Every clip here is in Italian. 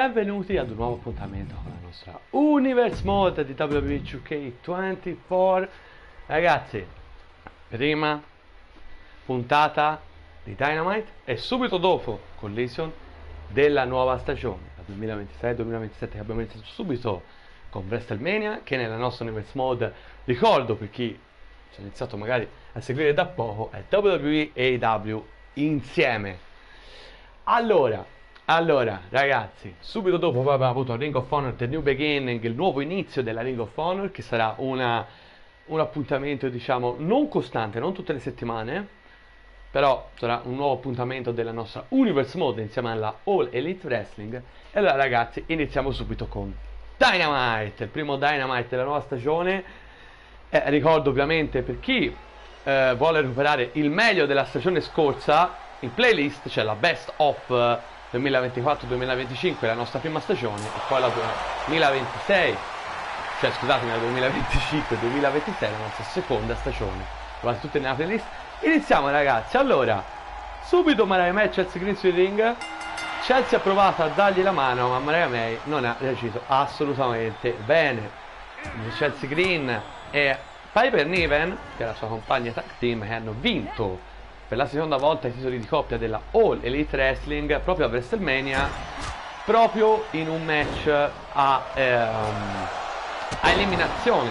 Benvenuti ad un nuovo appuntamento con la nostra Universe Mode di WWE 2K24. Ragazzi, prima puntata di Dynamite e subito dopo Collision della nuova stagione, la 2026-2027, che abbiamo iniziato subito con WrestleMania, che nella nostra Universe Mode, ricordo per chi ci ha iniziato magari a seguire da poco, è WWE e AEW insieme. Allora, ragazzi, subito dopo poi abbiamo avuto Ring of Honor The New Beginning, il nuovo inizio della Ring of Honor, che sarà un appuntamento, diciamo, non costante, non tutte le settimane, però sarà un nuovo appuntamento della nostra Universe Mode insieme alla All Elite Wrestling. E allora, ragazzi, iniziamo subito con Dynamite, il primo Dynamite della nuova stagione. Ricordo ovviamente per chi vuole recuperare il meglio della stagione scorsa, in playlist c'è la Best of 2024-2025, la nostra prima stagione, e poi la 2026, cioè scusatemi, la 2025-2026, la nostra seconda stagione. Trovate tutte nella playlist. Iniziamo, ragazzi. Allora, subito Mariah May e Chelsea Green sui ring. Chelsea ha provato a dargli la mano, ma Mariah May non ha reagito assolutamente bene. Chelsea Green e Piper Niven, che è la sua compagna tag team, che hanno vinto per la seconda volta i titoli di coppia della All Elite Wrestling proprio a WrestleMania, proprio in un match a eliminazione,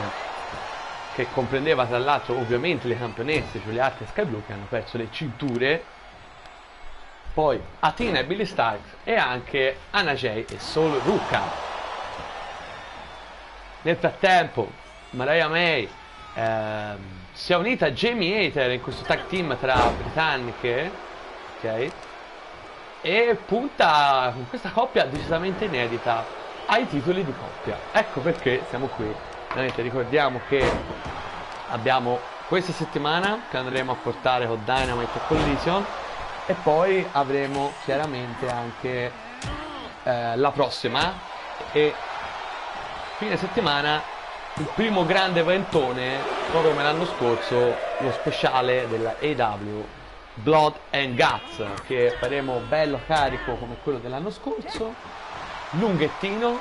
che comprendeva tra l'altro ovviamente le campionesse Julia Hart e Sky Blue, che hanno perso le cinture, poi Athena e Billie Starkz, e anche Anna Jay e Sol Ruka. Nel frattempo Mariah May si è unita a Jamie Hayter in questo tag team tra britanniche, ok? E punta con questa coppia decisamente inedita ai titoli di coppia. Ecco perché siamo qui. Ovviamente ricordiamo che abbiamo questa settimana che andremo a portare con Dynamite e Collision, e poi avremo chiaramente anche la prossima e fine settimana il primo grande eventone, proprio come l'anno scorso, lo speciale della AEW Blood and Guts, che faremo bello carico come quello dell'anno scorso, lunghettino.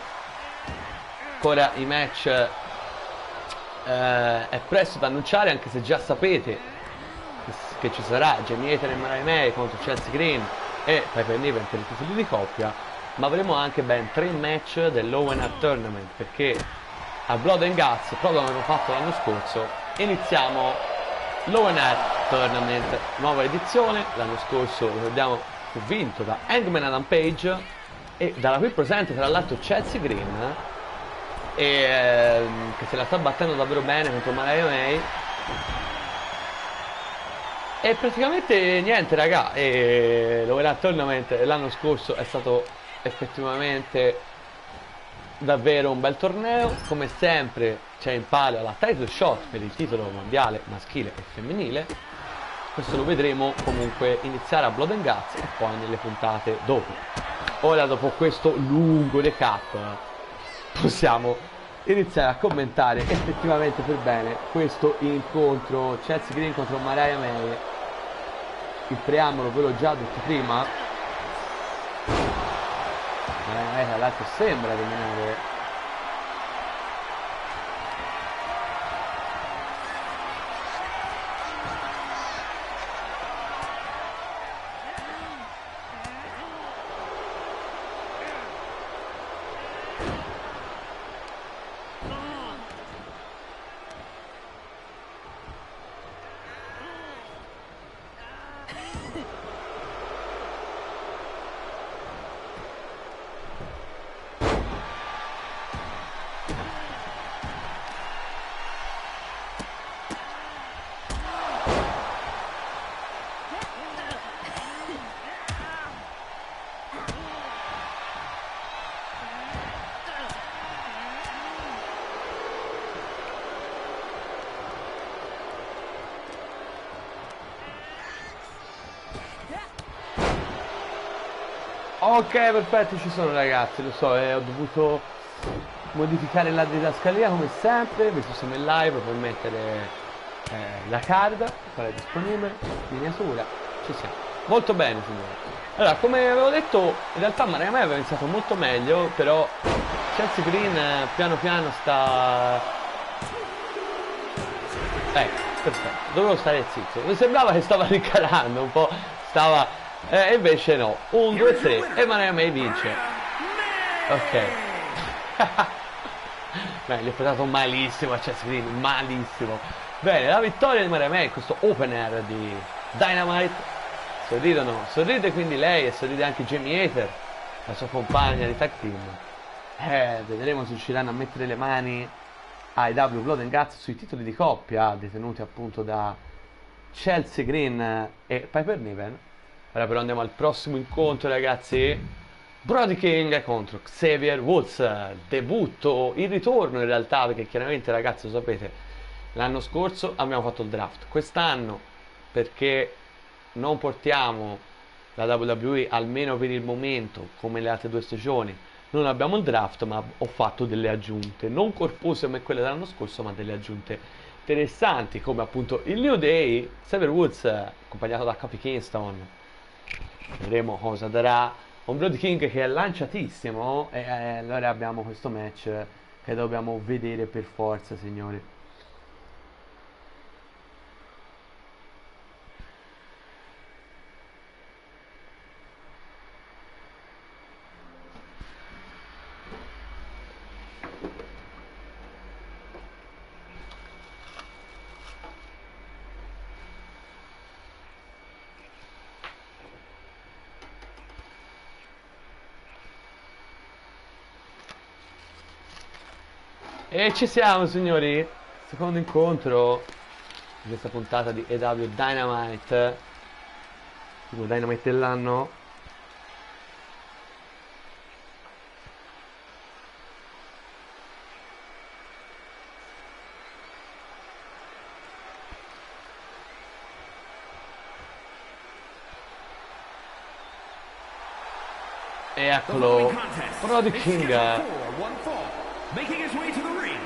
Ancora i match è presto da annunciare, anche se già sapete che ci sarà Jamie Hayter e Mariah May contro Chelsea Green e Piper Niven per i titoli di coppia, ma avremo anche ben 3 match dell'Owen Tournament, perché a Blood and Guts, proprio come abbiamo fatto l'anno scorso, iniziamo l'Owen Tournament, nuova edizione. L'anno scorso, ricordiamo, fu vinto da Hangman Adam Page, e dalla qui presente tra l'altro Chelsea Green, che se la sta battendo davvero bene contro Mariah May. E praticamente niente, raga, l'Owen Tournament l'anno scorso è stato effettivamente davvero un bel torneo. Come sempre c'è in palio la title shot per il titolo mondiale maschile e femminile. Questo lo vedremo comunque iniziare a Blood and Guts e poi nelle puntate dopo. Ora, dopo questo lungo recap, possiamo iniziare a commentare effettivamente per bene questo incontro Chelsea Green contro Mariah May. Il preambolo ve l'ho già detto prima. Tra l'altro sembra dominare Ok, perfetto, ci sono, ragazzi, lo so, ho dovuto modificare la didascalia come sempre, visto siamo in live, per mettere la card, quale è disponibile, miniatura, ci siamo. Molto bene, signore. Allora, come avevo detto, in realtà Maria Mai aveva iniziato molto meglio, però Chelsea Green piano piano sta... perfetto, dovevo stare zitto. Mi sembrava che stava ricalando un po', stava... invece no. 1, 2, 3 e Maria May vince. Ok. Beh, gli ho portato malissimo a Chelsea Green, malissimo. Bene, la vittoria di Maria May, questo opener di Dynamite. Sorride quindi lei e sorride anche Jamie Hayter, la sua compagna di tag team. Vedremo se riusciranno a mettere le mani ai W Blood and Guts sui titoli di coppia detenuti appunto da Chelsea Green e Piper Niven. Ora però andiamo al prossimo incontro, ragazzi. Brody King contro Xavier Woods, debutto, il ritorno in realtà, perché chiaramente, ragazzi, lo sapete, l'anno scorso abbiamo fatto il draft, quest'anno perché non portiamo la WWE, almeno per il momento, come le altre 2 stagioni, non abbiamo il draft, ma ho fatto delle aggiunte, non corpose come quelle dell'anno scorso, ma delle aggiunte interessanti, come appunto il New Day, Xavier Woods, accompagnato da Kofi Kingston. Vedremo cosa darà un Brody King che è lanciatissimo, e allora abbiamo questo match che dobbiamo vedere per forza, signori. E ci siamo, signori, secondo incontro di questa puntata di EW Dynamite, tipo Dynamite dell'anno. E eccolo, Brody King. Making his way to the ring,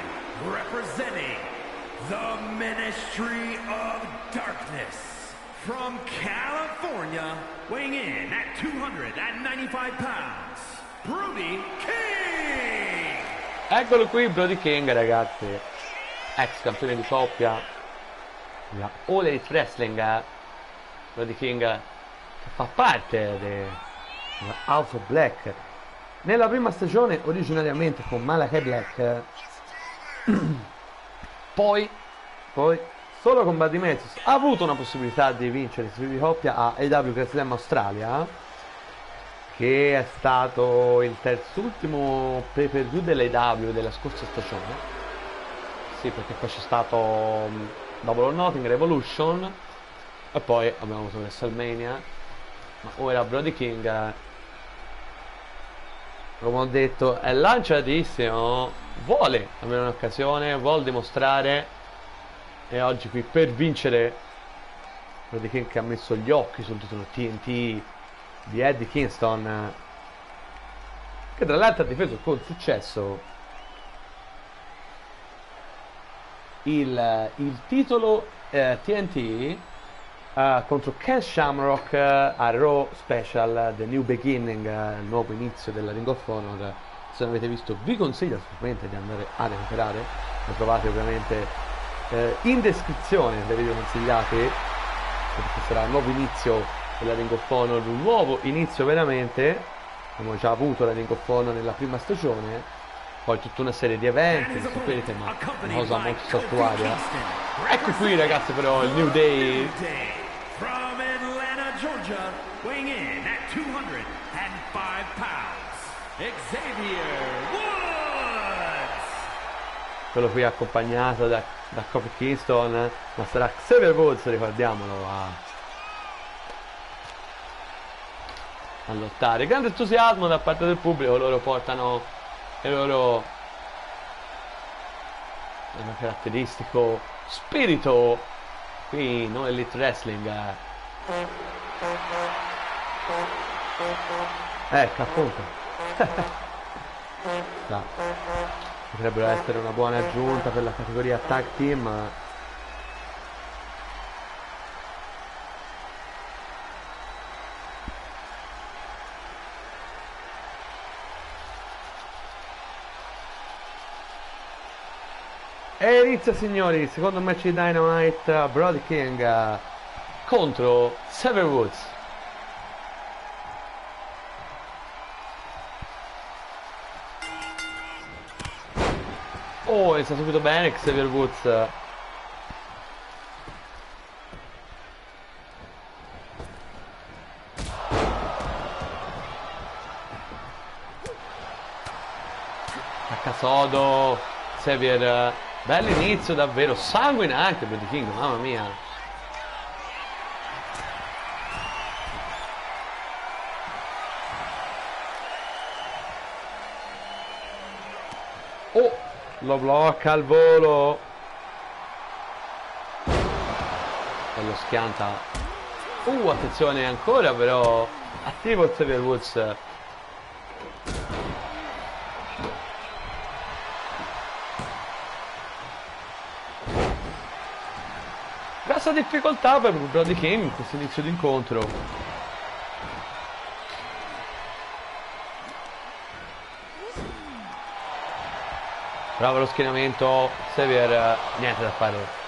representing the Ministry of Darkness, from California, weighing in at 295 pounds, Brody King! Eccolo qui Brody King, ragazzi, ex campione di coppia, la All Elite Wrestling, Brody King che fa parte della House of Black. Nella prima stagione originariamente con Malachi Black, poi solo con Buddy Matthews ha avuto una possibilità di vincere il titolo di coppia a AEW Grand Slam Australia, che è stato il terzultimo pay per view dell'AEW della scorsa stagione. Sì, perché poi c'è stato Double or Nothing, Revolution e poi abbiamo avuto WrestleMania, ma ora Brody King, come ho detto, è lanciatissimo, vuole avere un'occasione, vuole dimostrare, e oggi qui per vincere Brody King, che ha messo gli occhi sul titolo TNT di Eddie Kingston, che tra l'altro ha difeso con successo il titolo TNT contro Ken Shamrock a Raw Special The New Beginning, il nuovo inizio della Ring of Honor. Se non avete visto vi consiglio assolutamente di andare a recuperare, lo trovate ovviamente in descrizione dei video consigliati, perché sarà il nuovo inizio della Ring of Honor, un nuovo inizio veramente. Abbiamo già avuto la Ring of Honor nella prima stagione, poi tutta una serie di eventi, lo sapete, ma una cosa molto saltuaria. Ecco qui, ragazzi, però il New Day from Atlanta, Georgia, weighing in at 205 pounds, Xavier Woods. Quello qui accompagnato da Kofi Kingston, ma sarà Xavier Woods, ricordiamolo, a lottare. Grande entusiasmo da parte del pubblico, loro portano il loro caratteristico spirito qui, non Elite Wrestling. Ecco, appunto. Potrebbero essere una buona aggiunta per la categoria tag team. E inizia, signori, il secondo match di Dynamite. Brody King contro Xavier Woods. Oh, inizia subito bene Xavier Woods. Attacca sodo Xavier. Bell'inizio davvero, sanguinante Brody King, mamma mia. Oh, lo blocca al volo. E lo schianta. Attenzione ancora però. Attivo Xavier Woods. Grossa difficoltà per Brody King in questo inizio di incontro. Bravo lo schienamento, Xavier, niente da fare.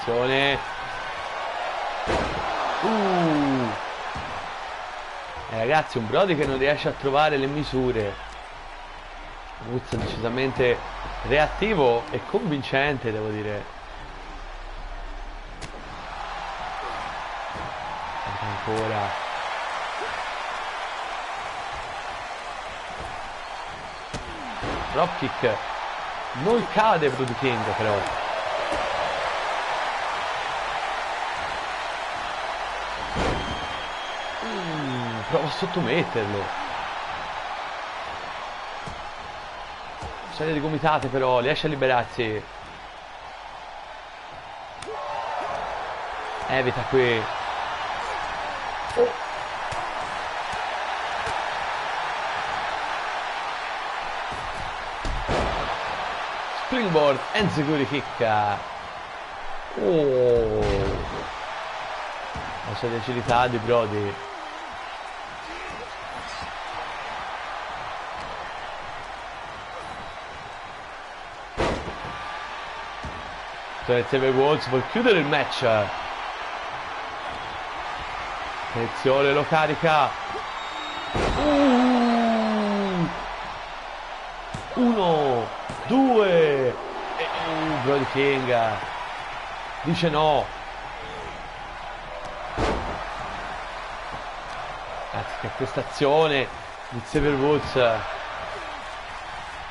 Attenzione. Ragazzi, un Brody che non riesce a trovare le misure. Woods decisamente reattivo e convincente, devo dire. Ancora. Dropkick. Non cade Brody King però. Prova a sottometterlo. Serie di gomitate però, riesce a liberarsi. Evita qui. Springboard and security kick. La sua agilità di Brody. Xavier Woods vuol chiudere il match. Attenzione, lo carica. 1, 2. Brody King dice no. Ragazzi, che prestazione di Xavier Woods.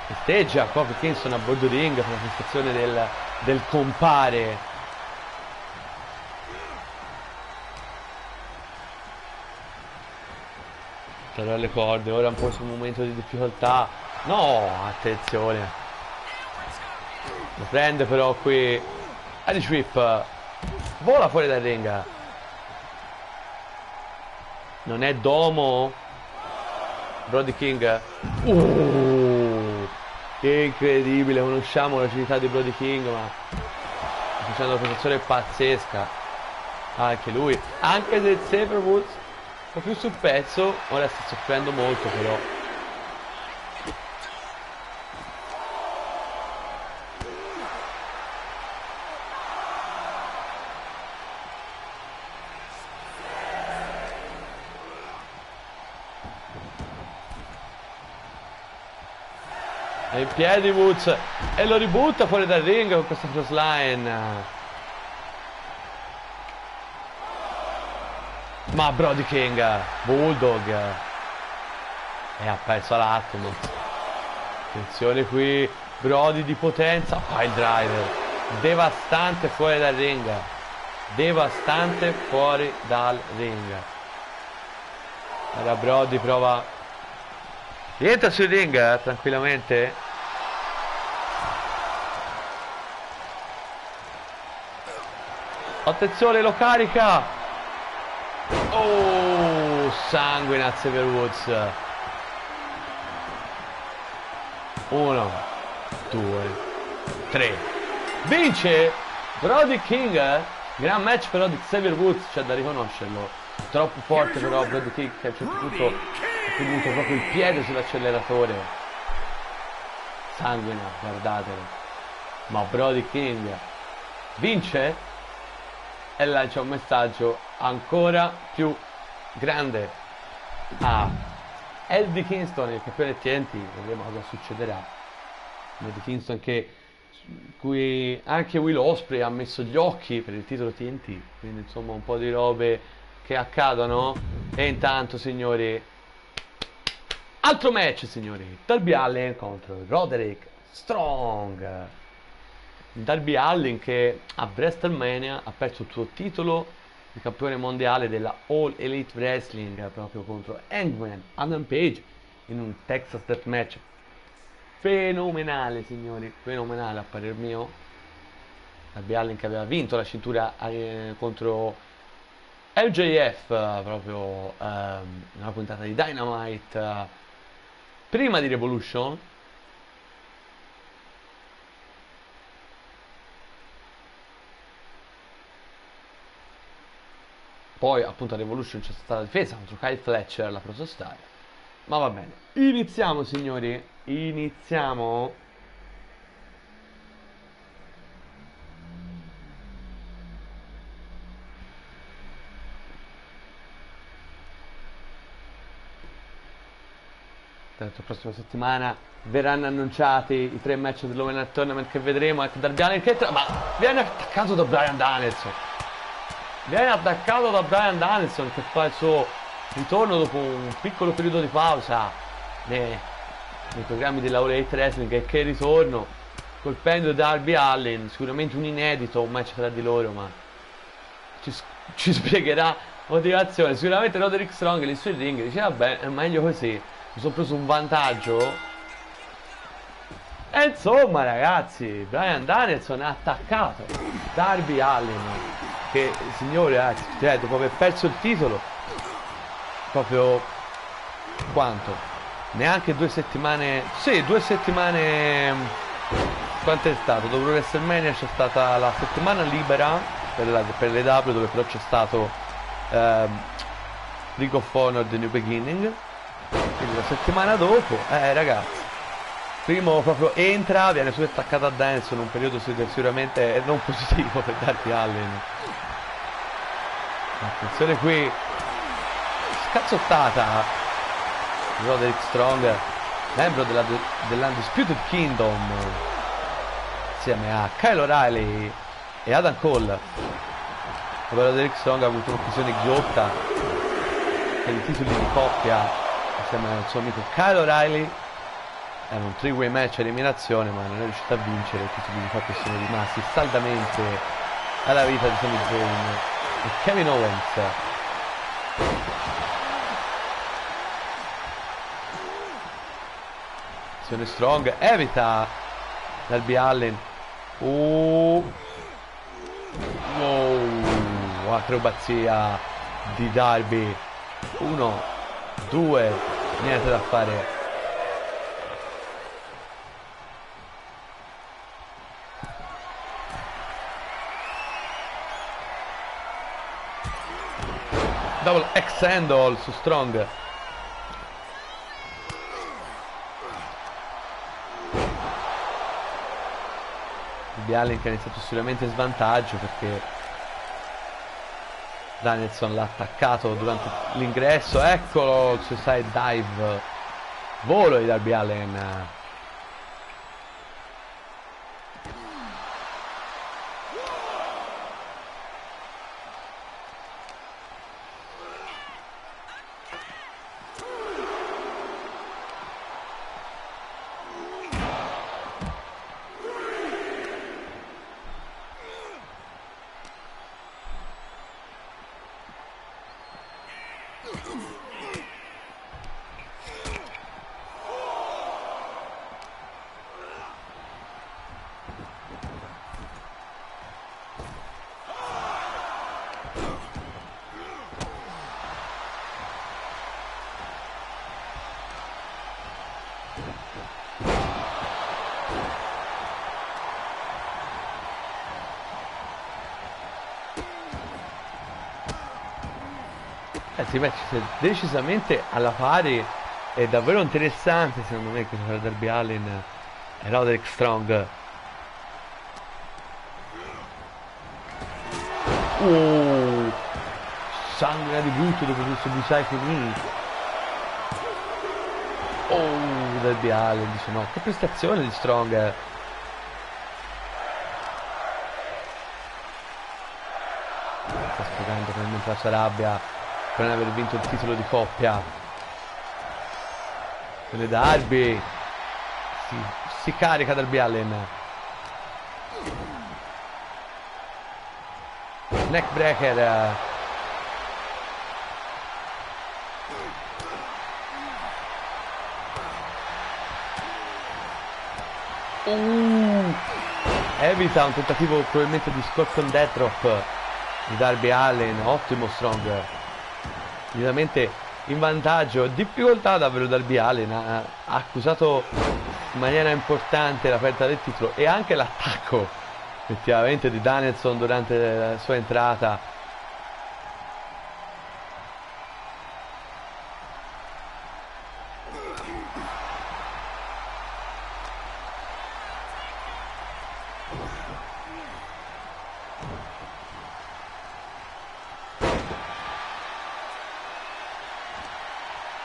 Festeggia Kofi Kingston a bordo ring per la prestazione del compare. Però le corde, ora un po' sul momento di difficoltà. No, attenzione. Lo prende però qui Irish Whip. Vola fuori dal ring. Non è domo Brody King. Che incredibile, conosciamo l'agilità di Brody King, ma sta facendo una prestazione pazzesca anche lui, anche se Xavier Woods un po' più sul pezzo, ora sta soffrendo molto però. È in piedi Woods e lo ributta fuori dal ring con questa crossline. Ma Brody King, Bulldog, e ha perso l'attimo. Attenzione qui, Brody di potenza, pile driver, devastante fuori dal ring. Devastante fuori dal ring. Ora Brody prova. Rientra sul ring tranquillamente. Attenzione, lo carica. Oh, sangue a Xavier Woods. 1, 2, 3. Vince Brody King. Gran match però di Xavier Woods, c'è da riconoscerlo. Troppo forte però Brody King, che a un certo punto ha tenuto proprio il piede sull'acceleratore. Sanguina, guardatelo. Ma Brody King vince e lancia un messaggio ancora più grande a Eddie Kingston, il campione TNT. Vedremo cosa succederà. Eddie Kingston cui anche Will Ospreay ha messo gli occhi per il titolo TNT, quindi insomma un po' di robe che accadono. E intanto, signori, altro match, signori, Darby Allin contro Roderick Strong. Darby Allin che a WrestleMania ha perso il suo titolo di campione mondiale della All Elite Wrestling proprio contro Hangman Adam Page in un Texas Death Match fenomenale, signori, fenomenale a parer mio. Darby Allin che aveva vinto la cintura contro LJF proprio nella puntata di Dynamite prima di Revolution. Poi appunto a Revolution c'è stata la difesa contro Kyle Fletcher, la protostar. Ma va bene, iniziamo, signori, iniziamo. La prossima settimana verranno annunciati i 3 match dell'Open Tournament che vedremo. Ecco, Darby Allin che ma viene attaccato da Bryan Danielson. Viene attaccato da Bryan Danielson che fa il suo ritorno dopo un piccolo periodo di pausa nei programmi della All Elite Wrestling. E che ritorno, colpendo Darby Allin, sicuramente un inedito, un match tra di loro, ma ci spiegherà motivazione. Sicuramente Roderick Strong lì sul ring dice vabbè, è meglio così, mi sono preso un vantaggio. E insomma, ragazzi, Bryan Danielson ha attaccato Darby Allin che, signore, cioè, dopo aver perso il titolo proprio quanto? Neanche 2 settimane. Sì, 2 settimane. Quanto è stato? Dopo WrestleMania c'è stata la settimana libera per le W, dove però c'è stato Ring of Honor The New Beginning. Quindi la settimana dopo, ragazzi, primo proprio entra, viene su attaccato a Danielson, un periodo sicuramente non positivo per Darby Allin. Attenzione qui, scazzottata. Roderick Strong, membro dell'Undisputed Kingdom, insieme a Kyle O'Reilly e Adam Cole. Roderick Strong ha avuto un'occasione ghiotta per i titoli di coppia insieme al suo amico Kyle O'Reilly. Era un 3-way match a eliminazione, ma non è riuscito a vincere. I titoli di coppia sono rimasti saldamente alla vita di Sami Zayn e Kevin Owens. Strong evita Darby Allin. Wow, acrobazia di Darby. 1, 2, niente da fare. Double X handle su Strong. Allin che ha iniziato sicuramente in svantaggio perché Danielson l'ha attaccato durante l'ingresso. Eccolo il suicide dive, volo di Darby Allin. Sì, match decisamente alla pari. È davvero interessante secondo me che tra Darby Allin e Roderick Strong. Sangue di brutto dopo questo Bicycle Knee. Darby Allin dice no. Che prestazione di Strong. Sta sfogando probabilmente la sua rabbia per non aver vinto il titolo di coppia. Quelle Darby si carica Darby Allin. Neckbreaker. Evita un tentativo probabilmente di Scorpion Death Drop di Darby Allin. Ottimo Strong, ovviamente in vantaggio. Difficoltà davvero Darby Allin, ha accusato in maniera importante la perdita del titolo e anche l'attacco effettivamente di Danielson durante la sua entrata.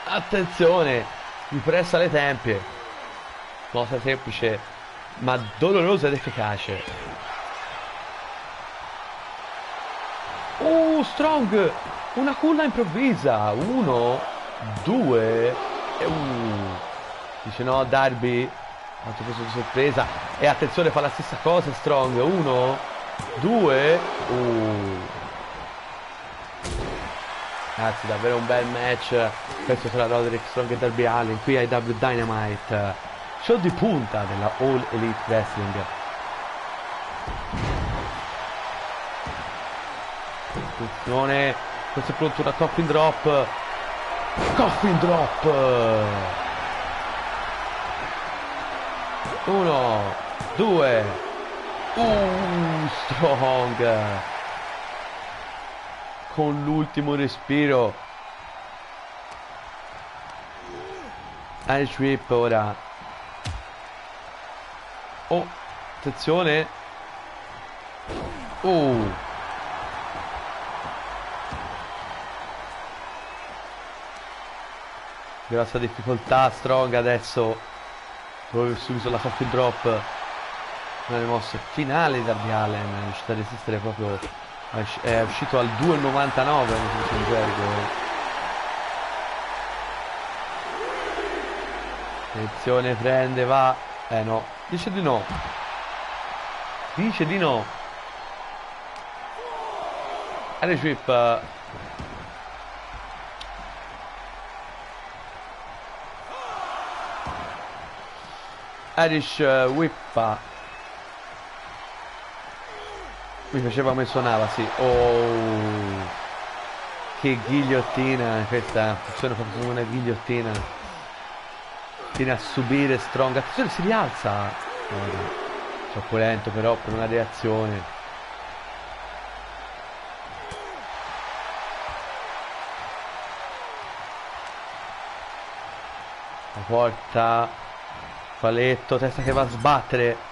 Attenzione, mi pressa le tempie. Mossa semplice ma dolorosa ed efficace. Strong, una culla improvvisa. 1, 2 e dice no Darby, fatto preso di sorpresa. E attenzione, fa la stessa cosa Strong. 1, 2 Ragazzi, davvero un bel match questo tra Roderick Strong e Darby Allin qui ai W Dynamite, show di punta della All Elite Wrestling. Attenzione, questo è pronto una coffin drop. Coffin drop. 1, 2 Strong con l'ultimo respiro. Irish Whip ora. Attenzione. Grossa difficoltà Strong adesso. Proprio subito la coffin drop. Una delle mosse finali da Darby Allin, è riuscito a resistere proprio. È uscito al 2,99 in gergo. Attenzione, prende, va. No, dice di no. Dice di no. Irish Whip. Irish Whip. Mi piaceva come suonava, sì. Che ghigliottina. Questa funziona proprio come una ghigliottina. Viene a subire Strong. Attenzione, si rialza. Troppo lento però per una reazione. La porta. Paletto, testa che va a sbattere.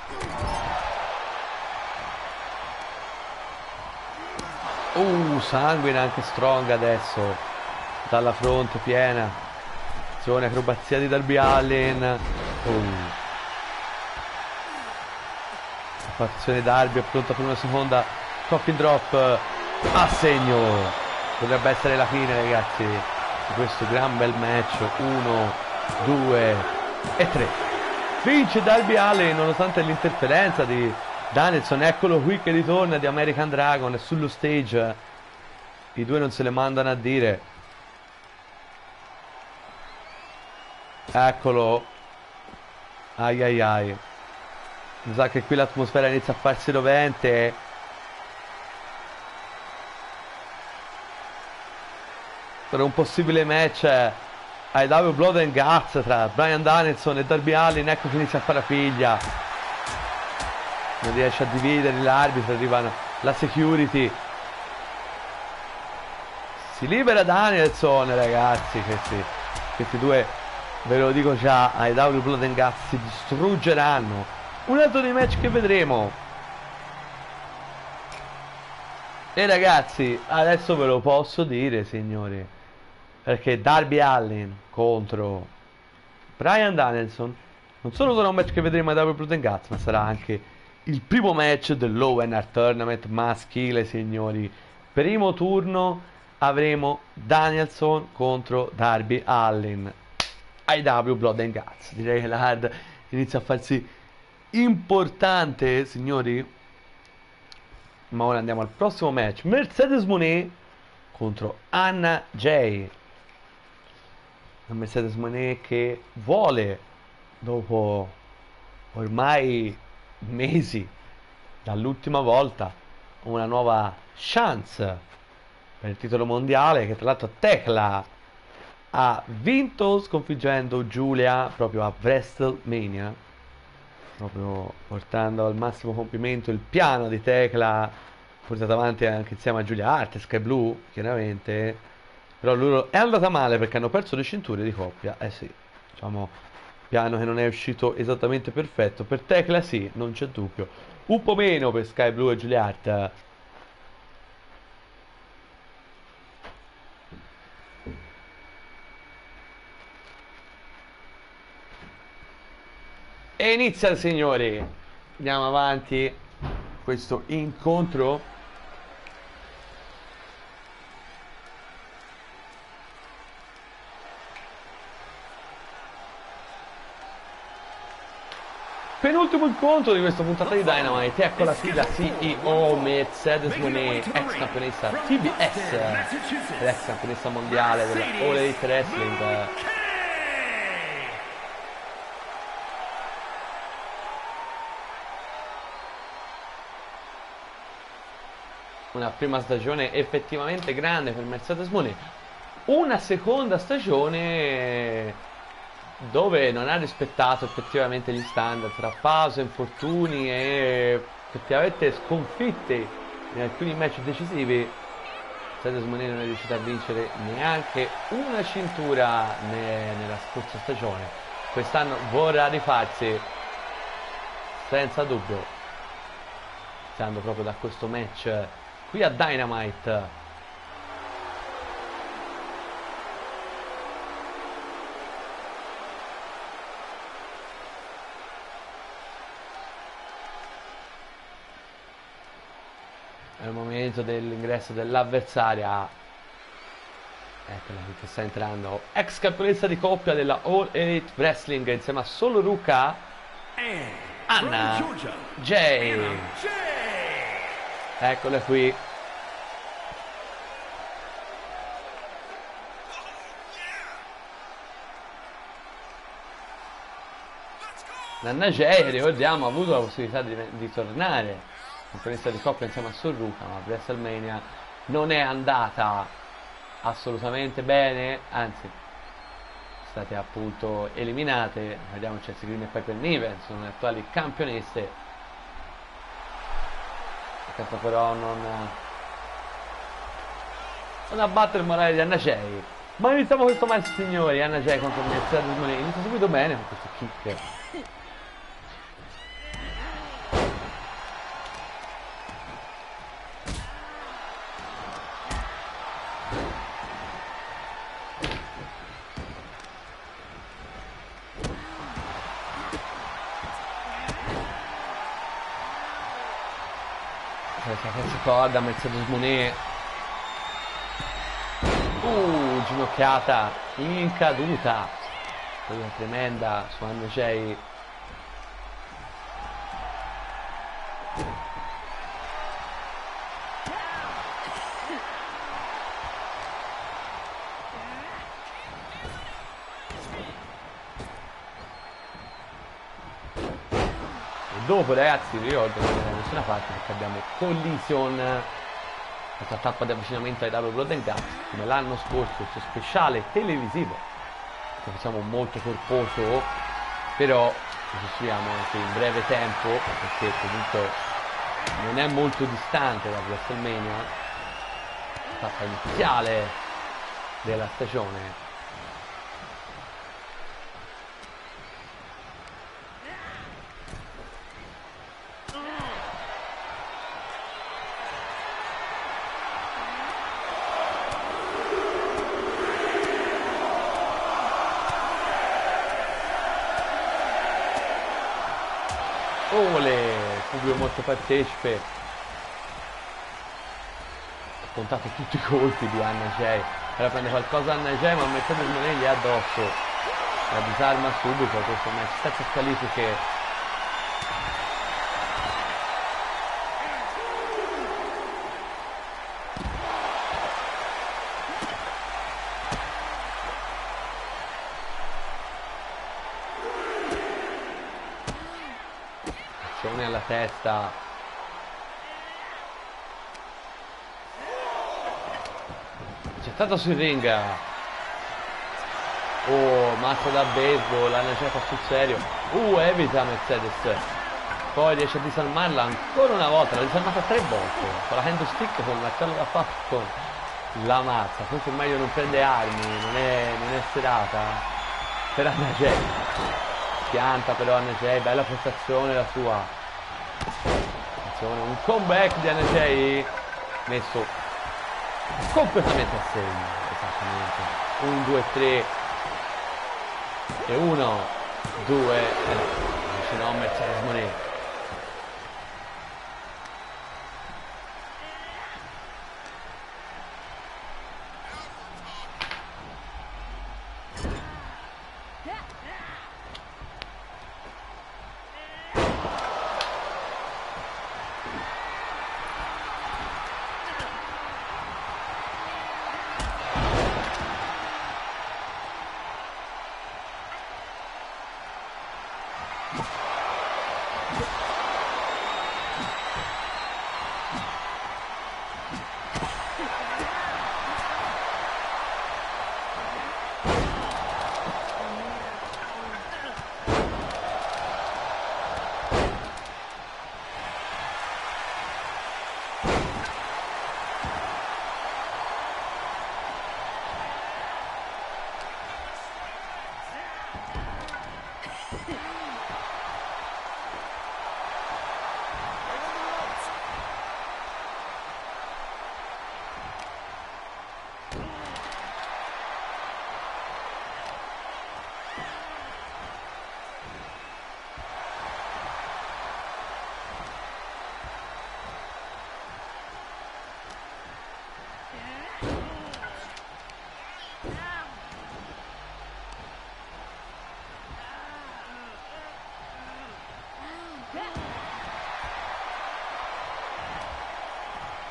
Sanguina anche Strong adesso dalla fronte piena. Attenzione, acrobazia di Darby Allin. Attenzione, Darby è pronta per una seconda coffin drop a segno. Potrebbe essere la fine, ragazzi, di questo gran bel match. 1, 2 e 3. Vince Darby Allin nonostante l'interferenza di Danielson. Eccolo qui che ritorna di American Dragon, è sullo stage. I due non se le mandano a dire. Eccolo. Ai ai ai. Mi sa che qui l'atmosfera inizia a farsi rovente. Per un possibile match ai W Blood and Guts tra Bryan Danielson e Darby Allin. Ecco che inizia a fare la figlia, non riesce a dividere l'arbitro, arrivano la security, si libera Danielson, ragazzi. Questi due, ve lo dico già, ai W Blood and Guts si distruggeranno. Un altro dei match che vedremo. E ragazzi, adesso ve lo posso dire, signori, perché Darby Allin contro Bryan Danielson non solo sarà un match che vedremo ai W Blood and Guts, ma sarà anche il primo match dell'Owen Tournament maschile, signori. Primo turno avremo Danielson contro Darby Allin ai W Blood and Guts. Direi che la hard inizia a farsi importante, signori. Ma ora andiamo al prossimo match. Mercedes Moné contro Anna Jay. La Mercedes Moné che vuole, dopo ormai mesi dall'ultima volta, una nuova chance per il titolo mondiale, che tra l'altro Tekla ha vinto sconfiggendo Giulia proprio a WrestleMania, proprio portando al massimo compimento il piano di Tekla portato avanti anche insieme a Giulia Hart e Sky Blue, chiaramente. Però loro è andata male perché hanno perso le cinture di coppia. Sì, diciamo, piano che non è uscito esattamente perfetto. Per Tekla sì, non c'è dubbio. Un po' meno per Sky Blue e Giulia Hart. E inizia, signori. Andiamo avanti. Questo incontro. Penultimo incontro di questa puntata di Dynamite. Ecco la figlia CEO Mercedes Moné, ex campionessa TBS ed ex campionessa mondiale della All Elite Wrestling. Una prima stagione effettivamente grande per Mercedes Moné, una seconda stagione dove non ha rispettato effettivamente gli standard, tra pause, infortuni e effettivamente sconfitte in alcuni match decisivi. Mercedes Moné non è riuscita a vincere neanche una cintura nella scorsa stagione. Quest'anno vorrà rifarsi senza dubbio, iniziando proprio da questo match qui a Dynamite. È il momento dell'ingresso dell'avversaria. Eccola che sta entrando, ex campionessa di coppia della All Elite Wrestling insieme a Solo Ruka, Anna Jay. Eccola qui. Anna Jay, ricordiamo, ha avuto la possibilità di tornare campionessa di coppia insieme a Sorruka, ma a WrestleMania non è andata assolutamente bene, anzi state appunto eliminate. Vediamo Chelsea Green e Piper Niven, sono le attuali campionesse. Questo però non abbatte il morale di Anna Jay. Ma iniziamo questo match, signori. Anna Jay contro Mercedes Moné. Inizia subito bene con questo kick. Che corda Mercedes Moné, ginocchiata in caduta, quella tremenda su Anna Jay. Dopo, ragazzi, vi ricordo che non è da nessuna parte perché abbiamo Collision, questa tappa di avvicinamento ai W Blood and Guts, come l'anno scorso, il suo speciale televisivo che facciamo molto corposo, però riusciamo anche in breve tempo, perché comunque non è molto distante da WrestleMania, la tappa iniziale della stagione. Pubblico molto partecipe, ha contato tutti i colpi di Anna Jay, ora prende qualcosa Anna Jay, ma Mercedes Moné gli è addosso, la disarma subito questo match senza scalifiche. Alla testa, gettato sul ring, mazza da baseball, l'hanno gettato sul serio, evita Mercedes, poi riesce a disarmarla ancora una volta, l'ha disarmata 3 volte, con la hand stick, con il martello da fatto, con la mazza, forse è meglio non prende armi, non è serata per Anna Jay, pianta però Anna Jay, bella prestazione la sua. Un comeback di Anna Jay messo completamente a segno, esattamente 1, 2, 3 e 1, 2 vicino a Mercedes Moné.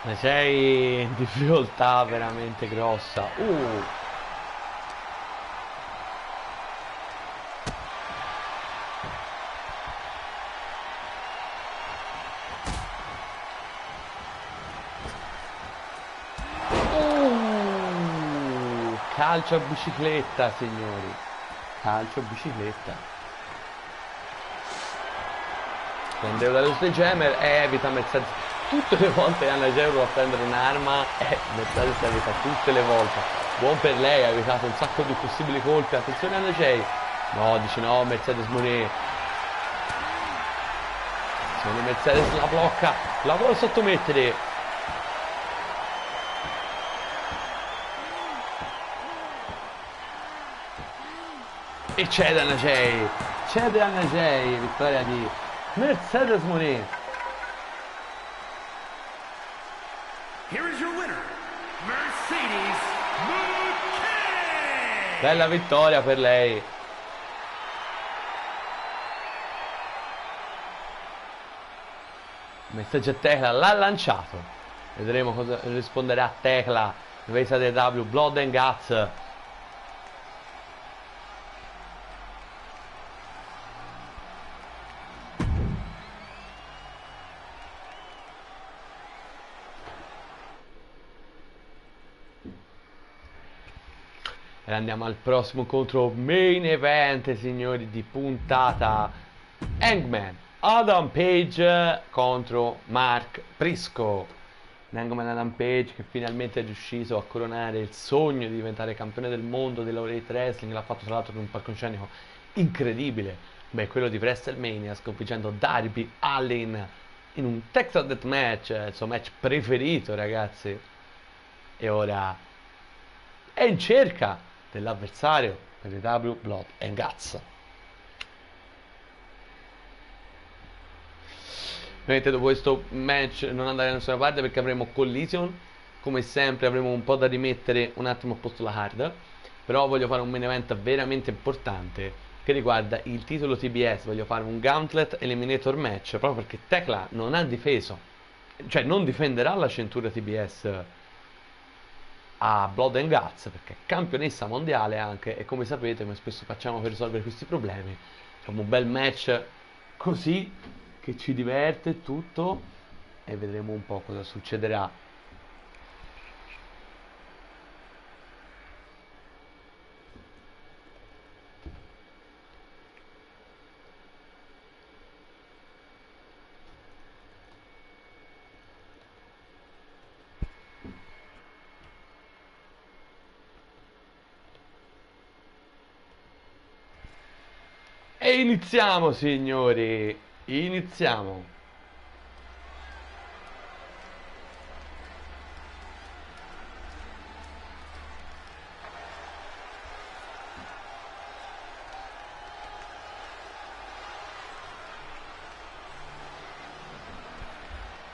Ma sei in difficoltà veramente grossa. Calcio a bicicletta, signori. Calcio a bicicletta. Prende dallo Sledgehammer e evita Mercedes. Tutte le volte Anna Jay va a prendere un'arma e Mercedes evita tutte le volte. Buon per lei, ha evitato un sacco di possibili colpi. Attenzione Anna Jay. No, dice no, Mercedes Moné. Attenzione Mercedes, la blocca, la vuole sottomettere. E cede Anna Jay. Cede Anna Jay, vittoria di Mercedes Moné. Here is your winner, Mercedes Moné. Bella vittoria per lei. Messaggio a Tecla, l'ha lanciato. Vedremo cosa risponderà Tecla. Invece AEW, Blood and Guts. E andiamo al prossimo contro main event, signori, di puntata. Hangman Adam Page contro Mark Briscoe. Hangman Adam Page che finalmente è riuscito a coronare il sogno di diventare campione del mondo della Elite Wrestling. L'ha fatto tra l'altro con un palcoscenico incredibile, beh, quello di WrestleMania, sconfiggendo Darby Allin in un Texas Death Match, il suo match preferito, ragazzi. E ora è in cerca dell'avversario per il W Blood and Guts. Ovviamente dopo questo match non andare da nessuna parte perché avremo Collision, come sempre avremo un po' da rimettere un attimo a posto la card, però voglio fare un main event veramente importante che riguarda il titolo TBS. Voglio fare un Gauntlet Eliminator match proprio perché Tekla non ha difeso, cioè non difenderà la cintura TBS a Blood and Guts perché è campionessa mondiale anche, e come sapete, come spesso facciamo per risolvere questi problemi, facciamo un bel match così che ci diverte tutto e vedremo un po' cosa succederà. E iniziamo, signori, iniziamo.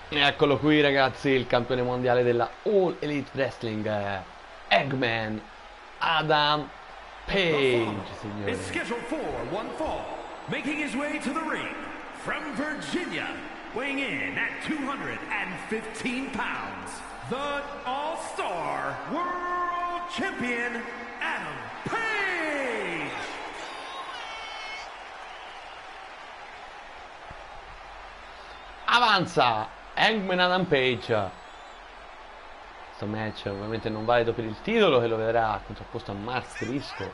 Eccolo qui, ragazzi, il campione mondiale della All Elite Wrestling, Hangman Adam Page, signori. Is scheduled for one fall, making his way to the ring from Virginia, weighing in at 215 pounds, the All-Star World Champion, Adam Page! Avanza Hangman Adam Page. Questo match ovviamente non valido per il titolo, che lo vedrà contrapposto a Mark Briscoe.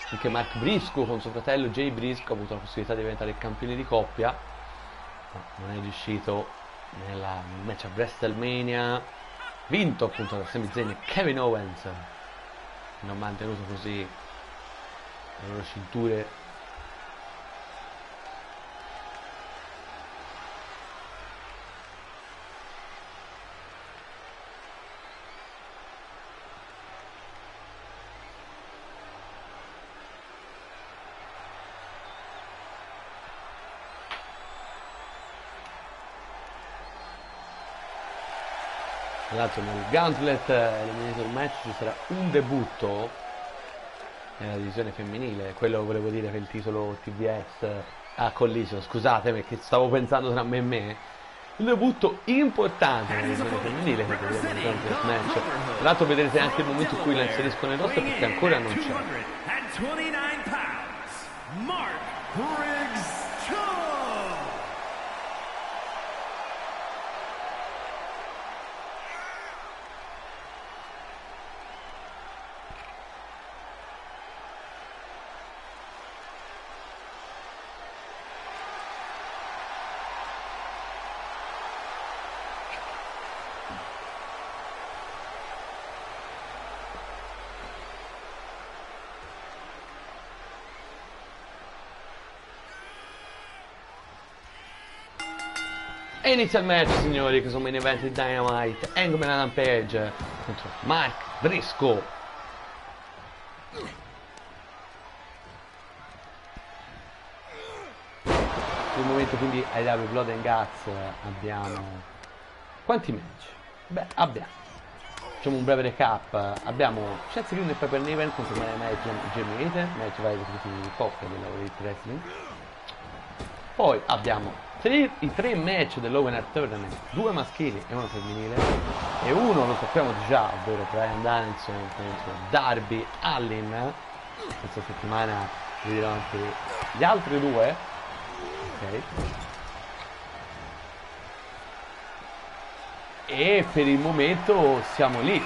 Anche Mark Briscoe con suo fratello Jay Briscoe ha avuto la possibilità di diventare il campione di coppia, ma non è riuscito nel match a WrestleMania, vinto appunto da Sami Zayn e Kevin Owens. Non ha mantenuto così le loro cinture. Tra l'altro nel Gauntlet Eliminator Match ci sarà un debutto nella divisione femminile, quello volevo dire per il titolo TBS a Collision, scusatemi che stavo pensando tra me e me. Un debutto importante nella divisione femminile che vedremo nel Gauntlet Match. Tra l'altro vedrete anche il momento in cui la inseriscono nel roster perché ancora non c'è. Mark Briscoe! E inizia il match, signori, che sono main event di Dynamite. Hangman Adam Page contro Mark Briscoe. Nel momento quindi ai W Blood and Guts abbiamo quanti match? Beh, abbiamo, facciamo un breve recap. Abbiamo Chelsea Green e Pepper Niven contro Jamie Hater, match valido per tutti i coppia della Elite Wrestling. Poi abbiamo i tre match dell'Open Air Tournament, 2 maschili e 1 femminile, e uno lo sappiamo già, ovvero Bryan Danielson contro Darby Allin. Questa settimana vi dirò anche gli altri due. Ok. E per il momento siamo lì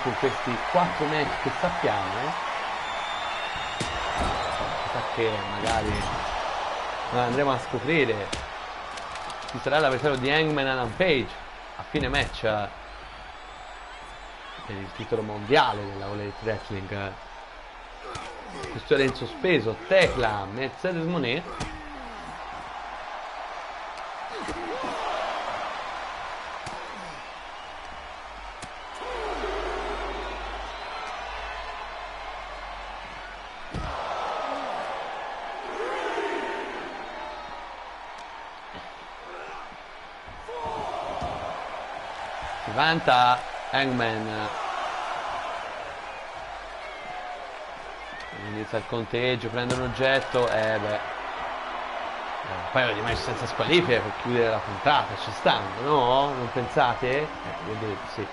con questi 4 match che sappiamo. Chissà che magari andremo a scoprire chi sarà l'avversario di Hangman Adam Page a fine match per il titolo mondiale della All Elite Wrestling. Questione in sospeso, Tecla, Mercedes Moné. Si vanta Hangman. Inizia il conteggio, prende un oggetto un paio di match senza squalifiche per chiudere la puntata, ci stanno, no? Non pensate? Vedete, sì.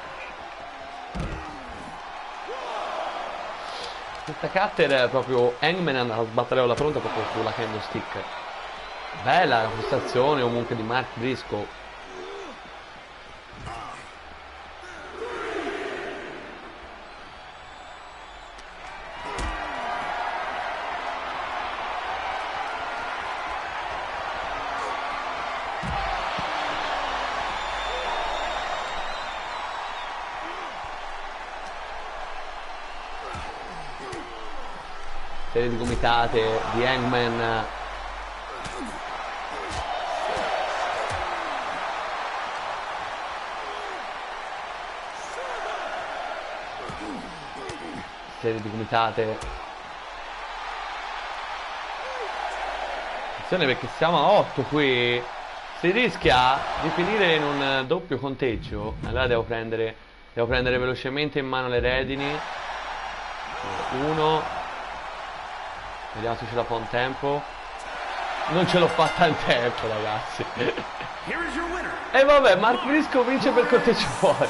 Questa cutter proprio Hangman è andato a sbattere alla pronta proprio sulla candlestick. Bella la prestazione comunque di Mark Briscoe. Serie di gomitate di Hangman. Serie di gomitate. Attenzione perché siamo a 8 qui. Si rischia di finire in un doppio conteggio. Allora devo prendere velocemente in mano le redini. 1. Vediamo se ce la fa un tempo. Non ce l'ho fatta in tempo, ragazzi. E vabbè, Mark Briscoe vince per conteggio fuori.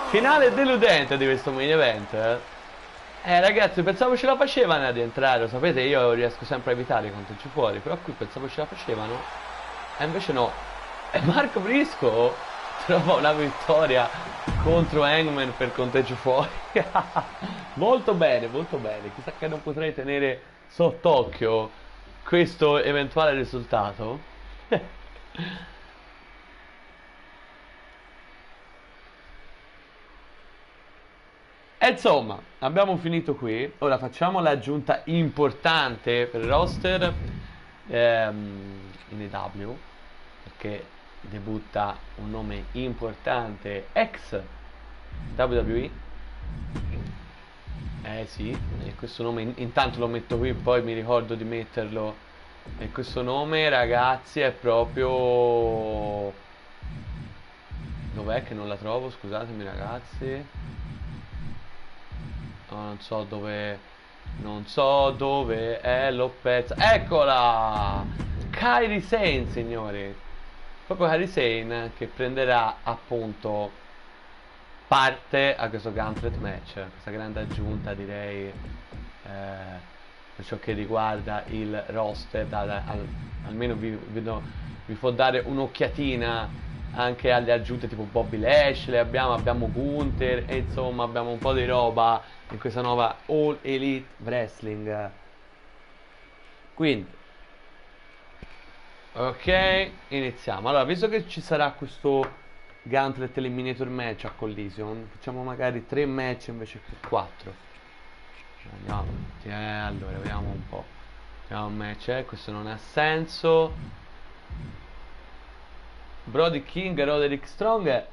Finale deludente di questo main event. Ragazzi, pensavo ce la facevano ad entrare. Lo sapete, io riesco sempre a evitare i conteggi fuori. Però qui pensavo ce la facevano. E invece no. E Mark Briscoe trova una vittoria contro Hangman per conteggio fuori. Molto bene, molto bene. Chissà che non potrei tenere sott'occhio questo eventuale risultato. E insomma, abbiamo finito qui. Ora facciamo l'aggiunta importante per il roster in EW, perché debutta un nome importante ex WWE. Sì, e questo nome intanto lo metto qui, poi mi ricordo di metterlo. E questo nome, ragazzi, è proprio... Dov'è che non la trovo? Scusatemi, ragazzi. Non so dove è Lopez. Eccola! Kairi Sane, signori. Proprio Kairi Sane che prenderà appunto parte a questo Gauntlet match, questa grande aggiunta, direi, per ciò che riguarda il roster. Almeno vi può dare un'occhiatina anche alle aggiunte tipo Bobby Lashley, abbiamo Gunther, e insomma abbiamo un po' di roba in questa nuova All Elite Wrestling. Quindi ok, iniziamo. Allora, visto che ci sarà questo Gauntlet Eliminator match a Collision, facciamo magari 3 match invece che 4. Andiamo avanti, allora vediamo un po'. Facciamo un match, questo non ha senso. Brody King e Roderick Strong,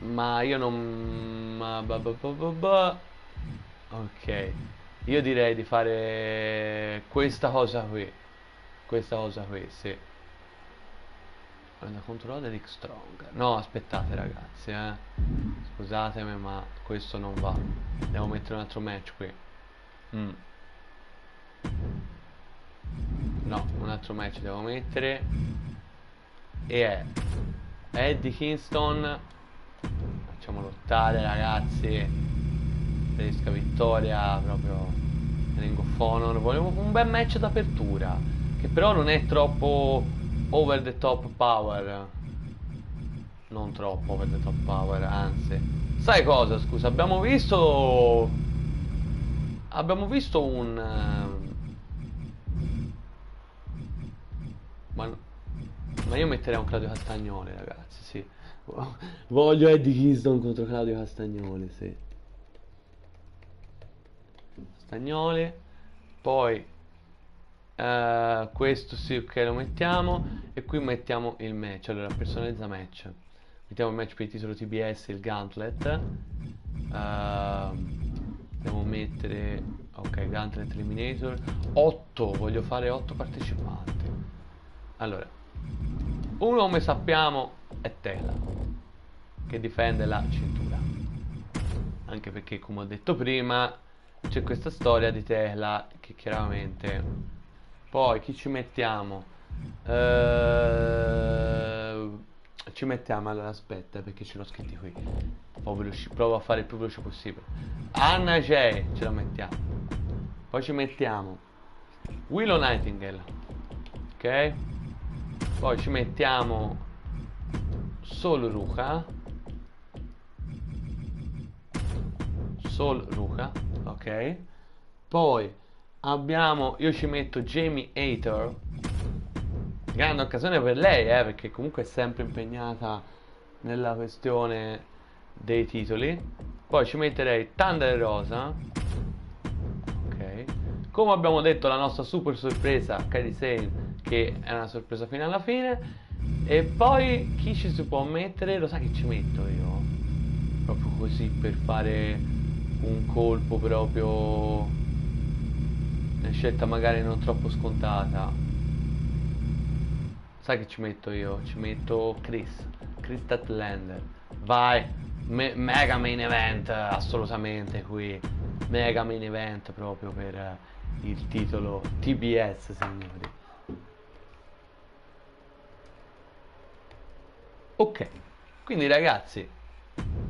ma io non... Ok, io direi di fare questa cosa qui. Sì. Prendo contro Roderick Strong. No, aspettate, ragazzi, scusatemi, ma questo non va. Devo mettere un altro match qui. No, un altro match devo mettere. E è Eddie Kingston. Facciamo lottare, ragazzi. Tedesca vittoria, proprio Ring of Honor. Volevo un bel match d'apertura, che però non è troppo over the top power. non troppo per le top power, anzi. Sai cosa, scusa, abbiamo visto un ma io metterei un Claudio Castagnoli, ragazzi, sì. Voglio Eddie Kingston contro Claudio Castagnoli, sì. Castagnoli. Poi questo sì, ok, lo mettiamo. E qui mettiamo il match. Allora, personalizza match. Mettiamo il match per il titolo TBS, il Gauntlet. Devo mettere, ok, Gauntlet Eliminator. 8, voglio fare 8 partecipanti. Allora, uno, come sappiamo, è Tela, che difende la cintura. Anche perché, come ho detto prima, c'è questa storia di Tela che chiaramente... Poi chi ci mettiamo? Ci mettiamo, allora aspetta perché ce l'ho scritti qui. Provo a fare il più veloce possibile. Anna Jay, ce la mettiamo. Poi ci mettiamo Willow Nightingale. Ok? Poi ci mettiamo Sol Ruka. Ok? Poi abbiamo, io ci metto Jamie Hayter. Grande occasione per lei, perché comunque è sempre impegnata nella questione dei titoli. Poi ci metterei Thunder Rosa. Ok. Come abbiamo detto, la nostra super sorpresa Kairi Sane, che è una sorpresa fino alla fine. E poi chi ci si può mettere? Lo sai che ci metto io? Proprio così per fare un colpo proprio, una scelta magari non troppo scontata. Sai che ci metto io? Ci metto Chris Statlander. Vai, mega main event, assolutamente qui. Mega main event proprio per il titolo TBS, signori. Ok, quindi ragazzi,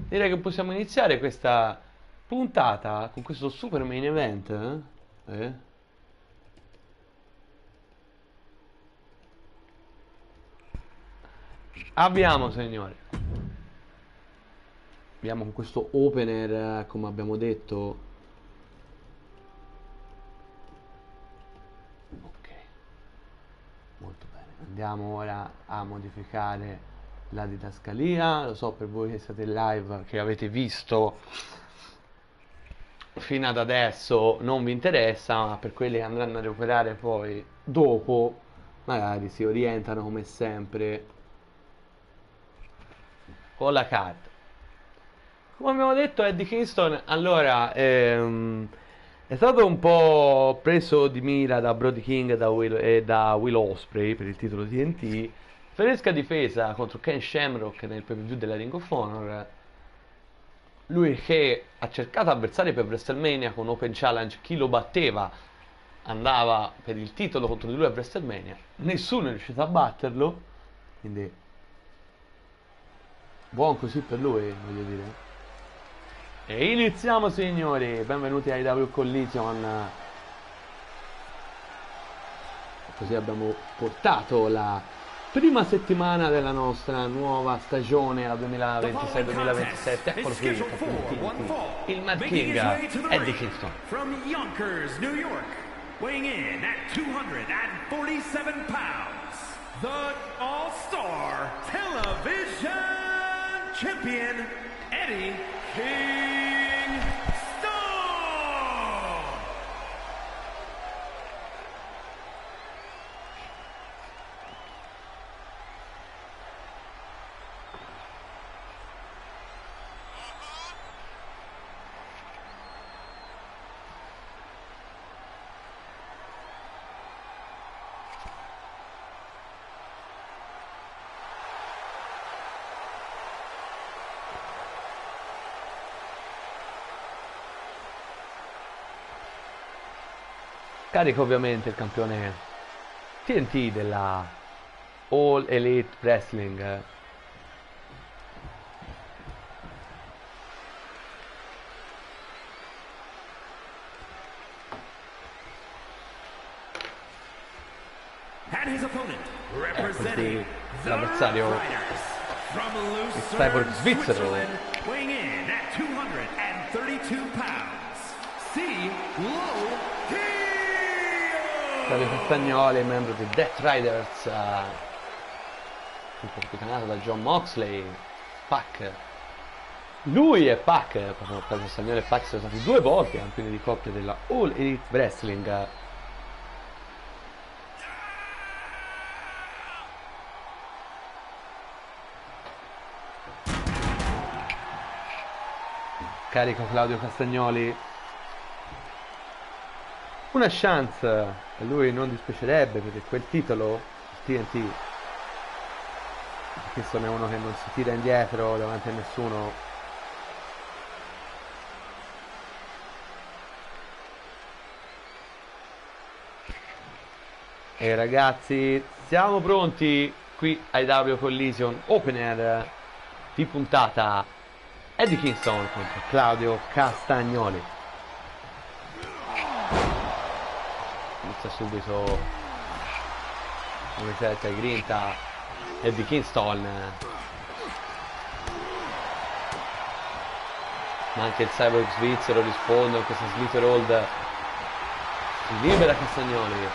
direi che possiamo iniziare questa puntata con questo super main event. Abbiamo, signori, abbiamo questo opener, come abbiamo detto. Ok, molto bene. Andiamo ora a modificare la didascalia. Lo so, per voi che siete in live, che avete visto fino ad adesso non vi interessa, ma per quelli che andranno a recuperare poi dopo magari si orientano come sempre con la carta. Come abbiamo detto, Eddie Kingston allora è stato un po' preso di mira da Brody King e da Will Ospreay per il titolo TNT. Fresca difesa contro Ken Shamrock nel pay-per-view della Ring of Honor. Lui che ha cercato avversari per WrestleMania con Open Challenge, chi lo batteva andava per il titolo contro di lui a WrestleMania, nessuno è riuscito a batterlo, quindi buon così per lui, voglio dire. E iniziamo, signori, benvenuti ai W Collision. Così abbiamo portato la prima settimana della nostra nuova stagione, la 2026-2027. Eccolo qui, il Mad King, Eddie Kingston. From Yonkers, New York, weighing in at 247 pounds, the All-Star Television Champion, Eddie Kingston! Carica ovviamente il campione TNT della All Elite Wrestling. And his opponent, representing the L'avversario Riders il cyborg svizzero. Weighing in at 232 pounds, Claudio Castagnoli, membro dei Death Riders, capitanato da John Moxley. Pac, lui e Pac, proprio Claudio Castagnoli e Pac sono stati 2 volte campioni di coppia della All Elite Wrestling. Carico Claudio Castagnoli, una chance a lui non dispiacerebbe, perché quel titolo, il TNT, questo è uno che non si tira indietro davanti a nessuno. E ragazzi, siamo pronti qui ai W Collision Opener di puntata. Eddie Kingston contro Claudio Castagnoli. Inizia subito un reset ai grinta Eddie Kingston, ma anche il cyborg svizzero risponde con questa slipper hold. Si libera Castagnoli,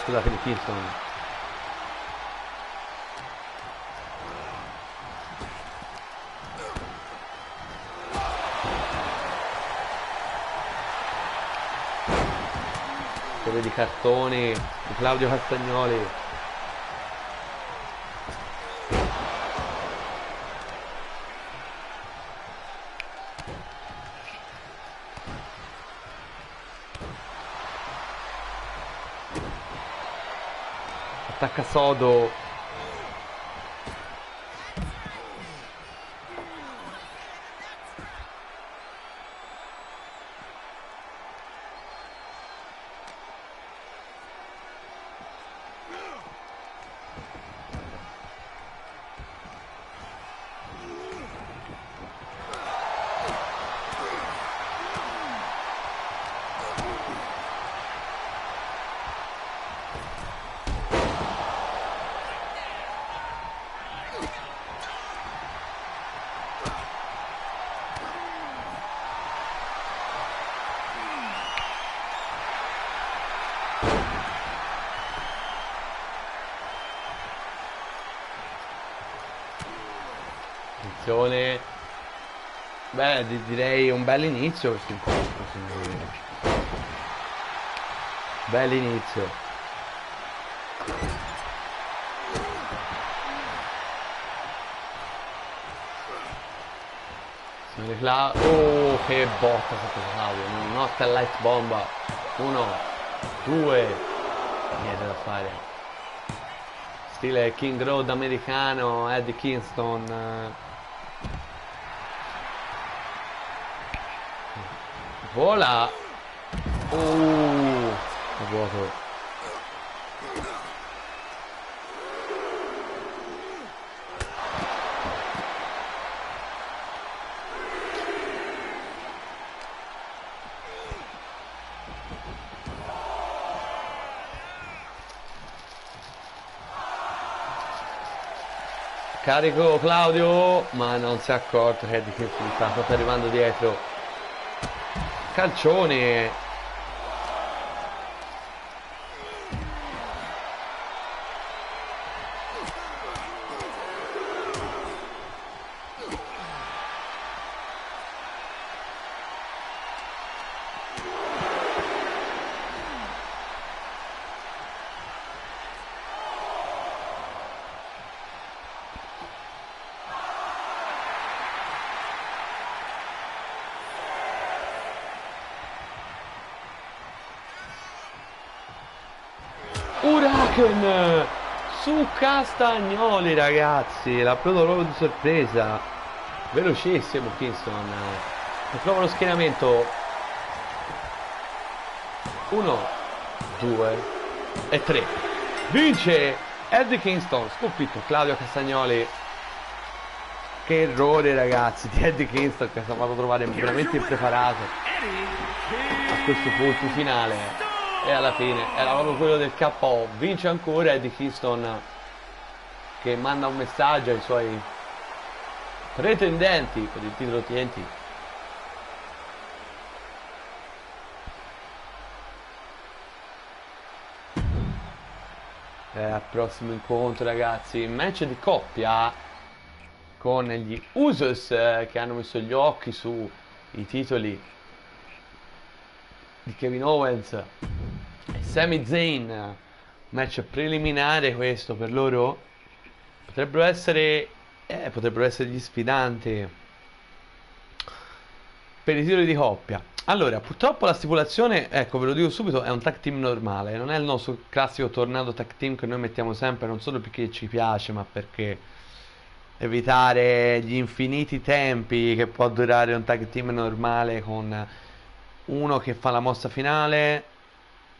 scusate, di Kingston. Di cartoni di Claudio Castagnoli. Attacca sodo. Beh, direi un bel inizio questo incontro, bell'inizio. Oh, che botta sotto Claudio, not a light bomba. 1, 2, niente da fare. Stile King Road americano, Eddie Kingston. Vola. A vuoto. Carico Claudio, ma non si è accorto che Eddie Kingston sta proprio arrivando dietro. Calcione. Huracan su Castagnoli, ragazzi, l'ha preso proprio di sorpresa, velocissimo Kingston, e prova lo schienamento. 1, 2 e 3, vince Eddie Kingston, sconfitto Claudio Castagnoli. Che errore, ragazzi, di Eddie Kingston, che si è fatto trovare veramente impreparato a questo punto finale. E alla fine era proprio quello del KO. Vince ancora Eddie Kingston, che manda un messaggio ai suoi pretendenti per il titolo TNT. Al prossimo incontro, ragazzi, match di coppia con gli Usos che hanno messo gli occhi sui titoli di Kevin Owens e Sami Zayn. Match preliminare questo per loro. Potrebbero essere gli sfidanti per i titoli di coppia. Allora, purtroppo la stipulazione, ecco, ve lo dico subito, è un tag team normale. Non è il nostro classico tornado tag team che noi mettiamo sempre, non solo perché ci piace, ma perché evitare gli infiniti tempi che può durare un tag team normale, con uno che fa la mossa finale,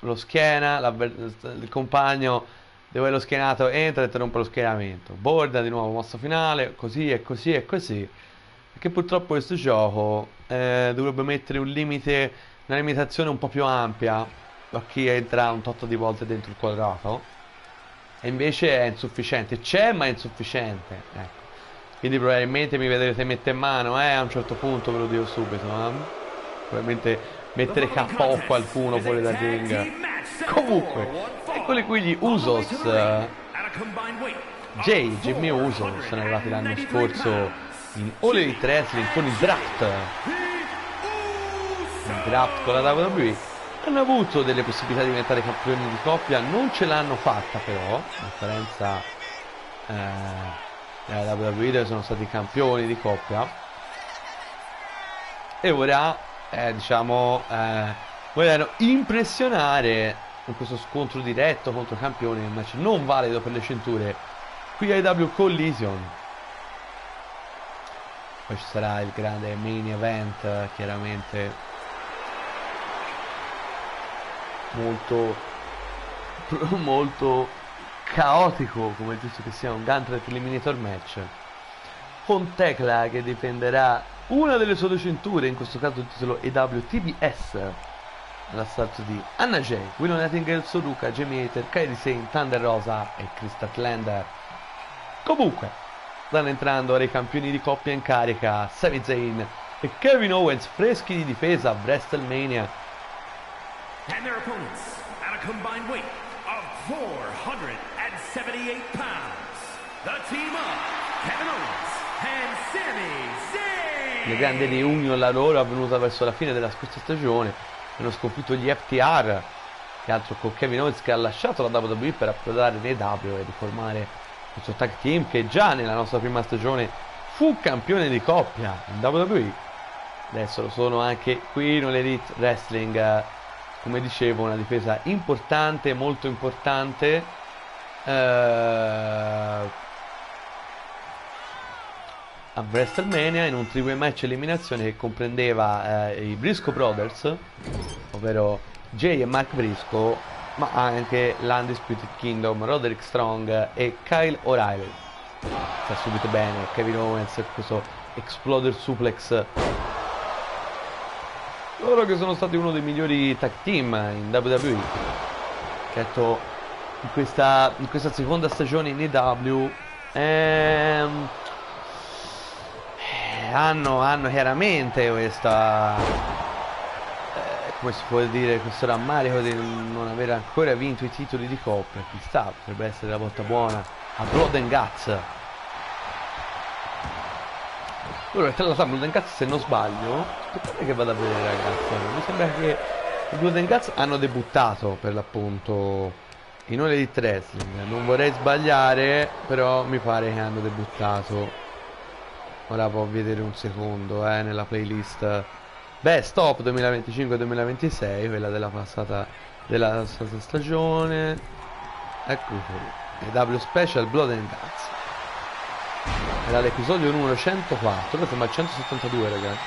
lo schiena, il compagno dove lo schienato entra e interrompe lo schienamento, borda di nuovo mossa finale, così e così e così. Perché purtroppo questo gioco dovrebbe mettere un limite, una limitazione un po' più ampia a chi entra un tot di volte dentro il quadrato, e invece è insufficiente. C'è, ma è insufficiente, ecco. Quindi probabilmente mi vedrete mettere in mano, a un certo punto, ve lo dico subito, probabilmente mettere KO qualcuno fuori dal ring. Comunque, eccoli qui gli Usos. Jimmy Uso sono arrivati l'anno scorso in All Elite Wrestling con il draft con la WWE. Hanno avuto delle possibilità di diventare campioni di coppia, non ce l'hanno fatta però, a differenza della WWE dove sono stati campioni di coppia, e ora vogliono impressionare con questo scontro diretto contro campioni, un match non valido per le cinture qui ai AEW Collision. Poi ci sarà il grande main event, chiaramente molto caotico, come giusto che sia, un Gauntlet Eliminator match con Tekla che difenderà una delle sue due cinture, in questo caso il titolo AEW TBS, alla start di Anna Jay, Willow Nightingale, Soruka, Jamie Hater, Kairi Sane, Thunder Rosa e Chris Statlander. Comunque stanno entrando ora i campioni di coppia in carica, Sami Zayn e Kevin Owens, freschi di difesa a WrestleMania. And their opponents at a combined weight of 478 pounds, the team of Kevin Owens and Sami Zayn. La grande reunion la loro avvenuta verso la fine della scorsa stagione. Hanno sconfitto gli FTR, che altro con Kevin Owens che ha lasciato la WWE per approdare nei AEW e riformare il suo tag team, che già nella nostra prima stagione fu campione di coppia in WWE. Adesso lo sono anche qui in Elite Wrestling. Come dicevo, una difesa importante, molto importante. A WrestleMania, in un triple match eliminazione che comprendeva i Briscoe Brothers, ovvero Jay e Mark Briscoe, ma anche l'Undisputed Kingdom, Roderick Strong e Kyle O'Reilly. Sta subito bene Kevin Owens, questo Exploder Suplex. Loro che sono stati uno dei migliori tag team in WWE, certo in questa seconda stagione in AEW hanno chiaramente questa come si può dire, questo rammarico di non aver ancora vinto i titoli di coppia. Chissà, potrebbe essere la volta buona a Blood and Guts. Allora, tra l'altro Blood and Guts, se non sbaglio, aspettate che vado a vedere, ragazzi, mi sembra che i Blood and Guts hanno debuttato per l'appunto in All Elite Wrestling. Non vorrei sbagliare, però mi pare che hanno debuttato. Ora può vedere un secondo nella playlist Best Top 2025-2026, quella della passata stagione. Ecco qui, AEW Special Blood and Guts. Era l'episodio numero 104, questo ma 172, ragazzi.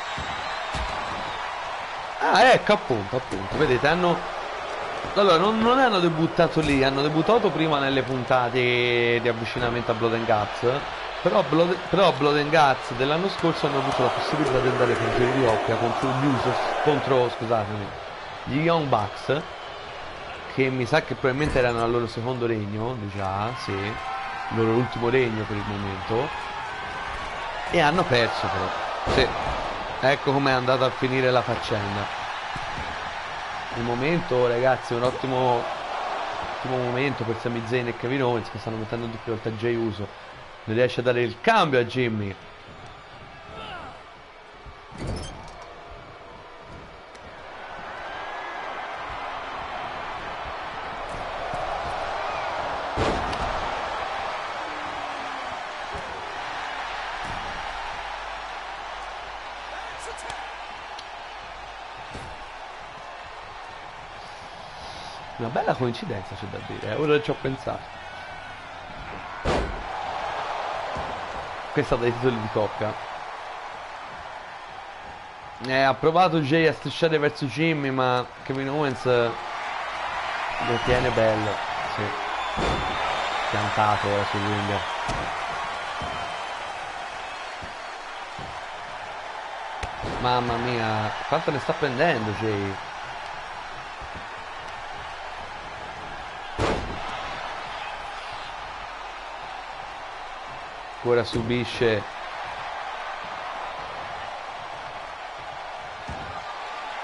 Ah, ecco, appunto, vedete, allora non hanno debuttato lì, hanno debuttato prima nelle puntate di avvicinamento a Blood and Guts, però Blood and Guts dell'anno scorso hanno avuto la possibilità di andare campioni di coppia contro gli Young Bucks, che mi sa che probabilmente erano al loro secondo regno, già, sì, il loro ultimo regno per il momento. E hanno perso però. Sì. Ecco com'è andata a finire la faccenda. Il momento, ragazzi, un ottimo momento per Sami Zayn e Kevin Owens, che stanno mettendo in difficoltà Jey Uso. Non riesce a dare il cambio a Jimmy. Una bella coincidenza, c'è da dire, ora ci ho pensato. Questa dei titoli di coppia. Ha provato Jay a strisciare verso Jimmy, ma Kevin Owens lo tiene bello. Sì. Piantato sul ring. Mamma mia, quanto ne sta prendendo Jay? Ora subisce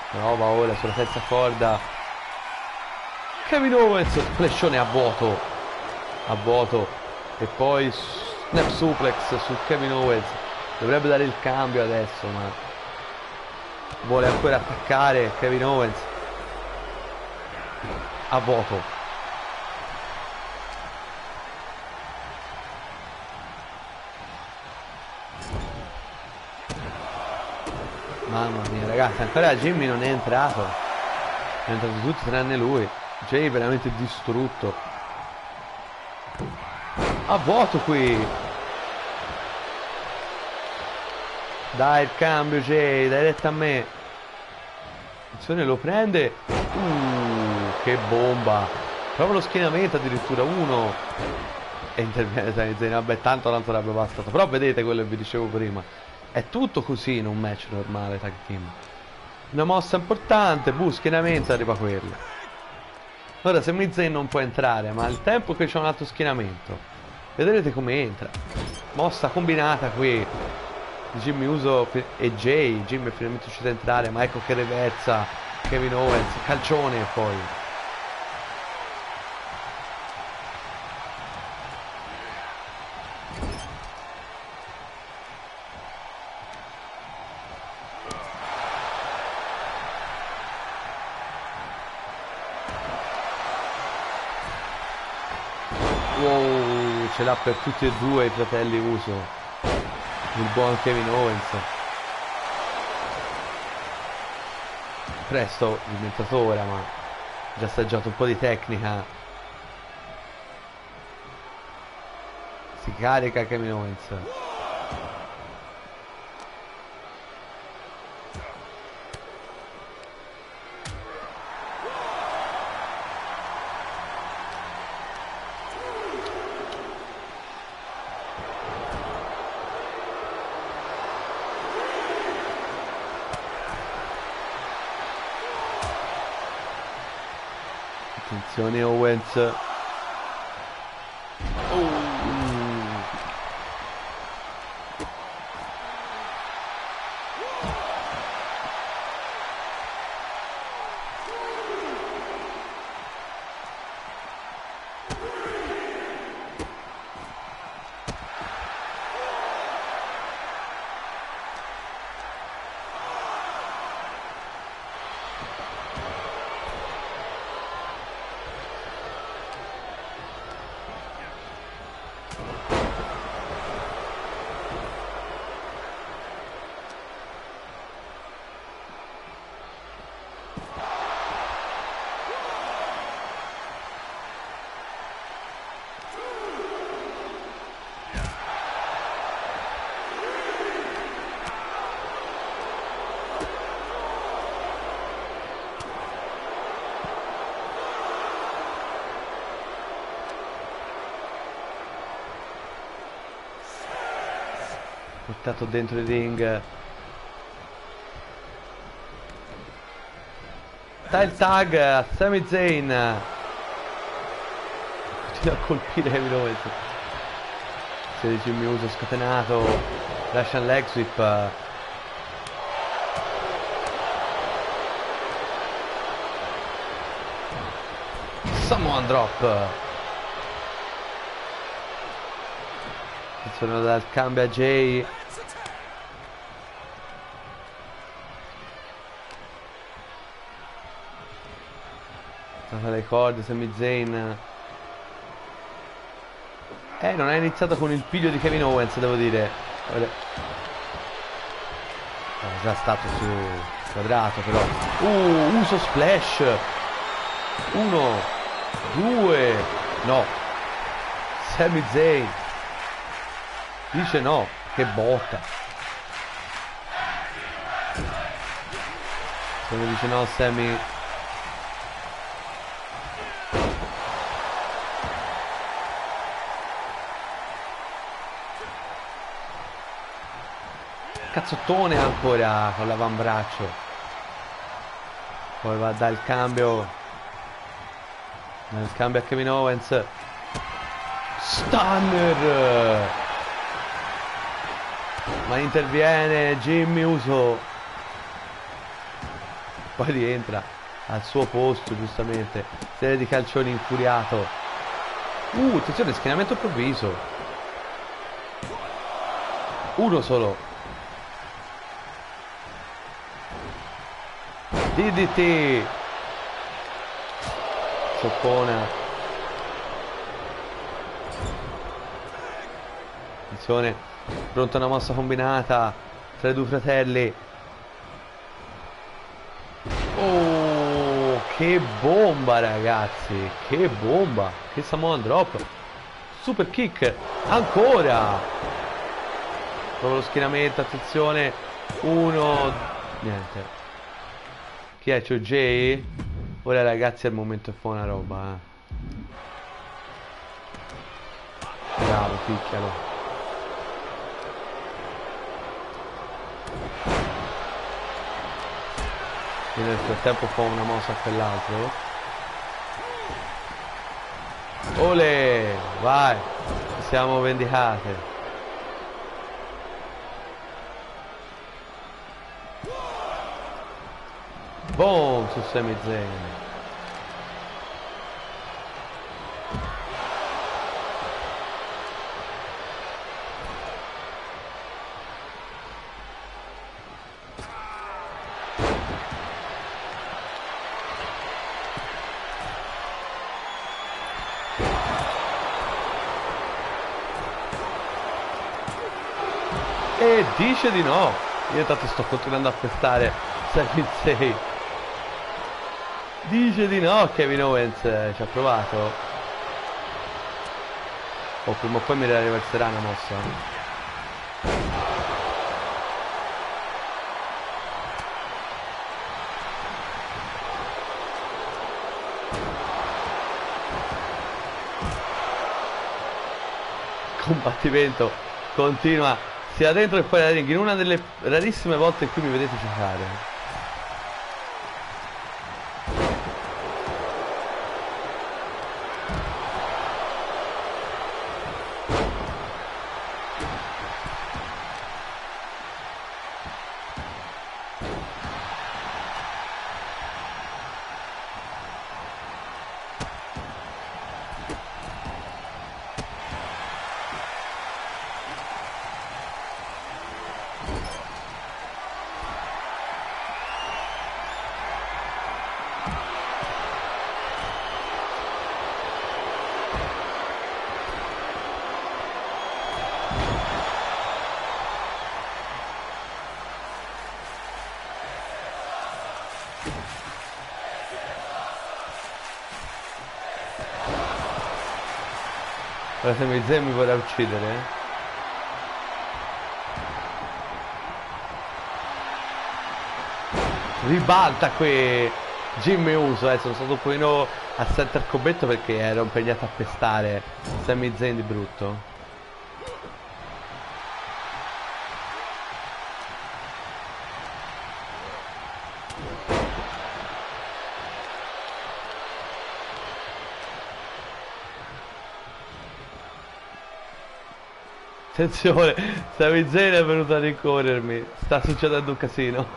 prova ora sulla terza corda Kevin Owens, flashone a vuoto e poi snap suplex su Kevin Owens. Dovrebbe dare il cambio adesso, ma vuole ancora attaccare Kevin Owens a vuoto. Mamma mia, ragazzi, ancora Jimmy non è entrato. È entrato tutti tranne lui. Jay veramente distrutto. A vuoto qui. Dai il cambio Jay, dai retta a me. Attenzione, lo prende. Che bomba. Proprio lo schienamento addirittura. Uno. E interviene Sami Zayn. Vabbè, tanto non sarebbe bastato. Però vedete quello che vi dicevo prima. È tutto così in un match normale tag team. Una mossa importante, schienamento, arriva quello. Ora Sami Zayn non può entrare, ma al tempo che c'è un altro schienamento. Vedrete come entra. Mossa combinata qui. Jimmy Uso e Jay. Jimmy è finalmente riuscito a entrare, ma ecco che reversa Kevin Owens. Calcione e poi. Wow, ce l'ha per tutti e due i fratelli Uso. Il buon Kevin Owens. Presto diventato ora, ma già assaggiato un po' di tecnica. Si carica Kevin Owens. Attenzione Owens. Portato dentro il ring. Tile tag a Sami Zayn. Continua a colpire Kevin Owens. Grazie di Jimmy Uso scatenato. Russian leg sweep. Samoan drop. Sono dal cambio a Jay. Le corde, Sami Zayn. Non ha iniziato con il piglio di Kevin Owens, devo dire. È già stato su quadrato, però. Uso splash. 1, 2. No. Sami Zayn dice no. Che botta. Se mi dice no, Sami. Cazzottone ancora con l'avambraccio. Poi va dal cambio. Nel cambio a Kevin Owens. Stunner. Ma interviene Jimmy Uso. Poi rientra al suo posto, giustamente. Serie di calcioni infuriato. Attenzione, schienamento improvviso. Uno solo. DDT. Cioppona. Attenzione. Pronta una mossa combinata tra i due fratelli. Oh, che bomba, ragazzi. Che bomba. Che Samoan drop. Super kick. Ancora. Proprio lo schienamento. Attenzione. Uno. Niente. Chi è? C'ho Jay? Ora ragazzi al momento è una roba, Bravo, picchialo. E nel frattempo fa una mossa a quell'altro. Ole! Vai! Siamo vendicate. Boom su Sami Zayn. E dice di no. Io intanto sto continuando a pestare Sami Zayn. Dice di no, Kevin Owens ci ha provato. Prima o poi mi riverserà una mossa. Combattimento continua sia dentro che fuori dal ring, in una delle rarissime volte in cui mi vedete giocare. Ora Sami Zayn mi vorrà uccidere. Ribalta qui Jimmy Uso. Sono stato un pochino assente al combetto perché ero impegnato a pestare Sami Zayn di brutto. Attenzione, Sami Zayn è venuto a rincorrermi. Sta succedendo un casino.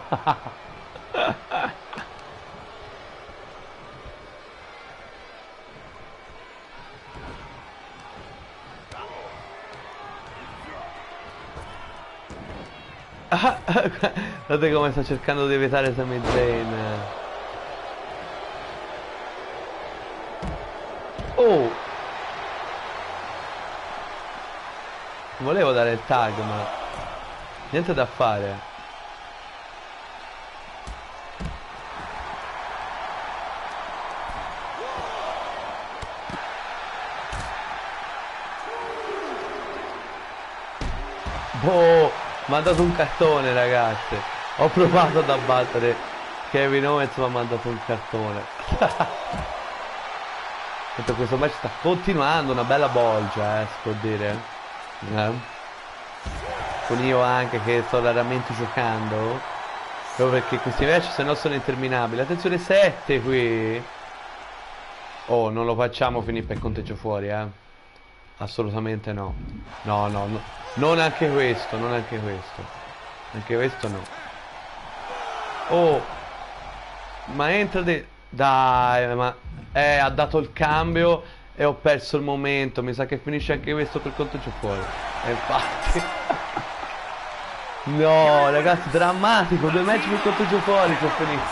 Guardate come sta cercando di evitare Sami Zayn. Oh! Volevo dare il tag, ma niente da fare. Boh, mi ha dato un cartone, ragazzi. Ho provato ad abbattere Kevin Owens, ma mi ha dato un cartone. Questo match sta continuando, una bella bolgia, si può dire. Con io anche che sto raramente giocando, proprio perché questi match se no sono interminabili. Attenzione, 7 qui. Oh, non lo facciamo finire per conteggio fuori, assolutamente no. No, no, no. Non anche questo, non anche questo. Anche questo no. Oh, ma entra dai, ma ha dato il cambio e ho perso il momento. Mi sa che finisce anche questo per conteggio fuori. E infatti no, ragazzi, drammatico. 2 match per conteggio fuori che ho finito.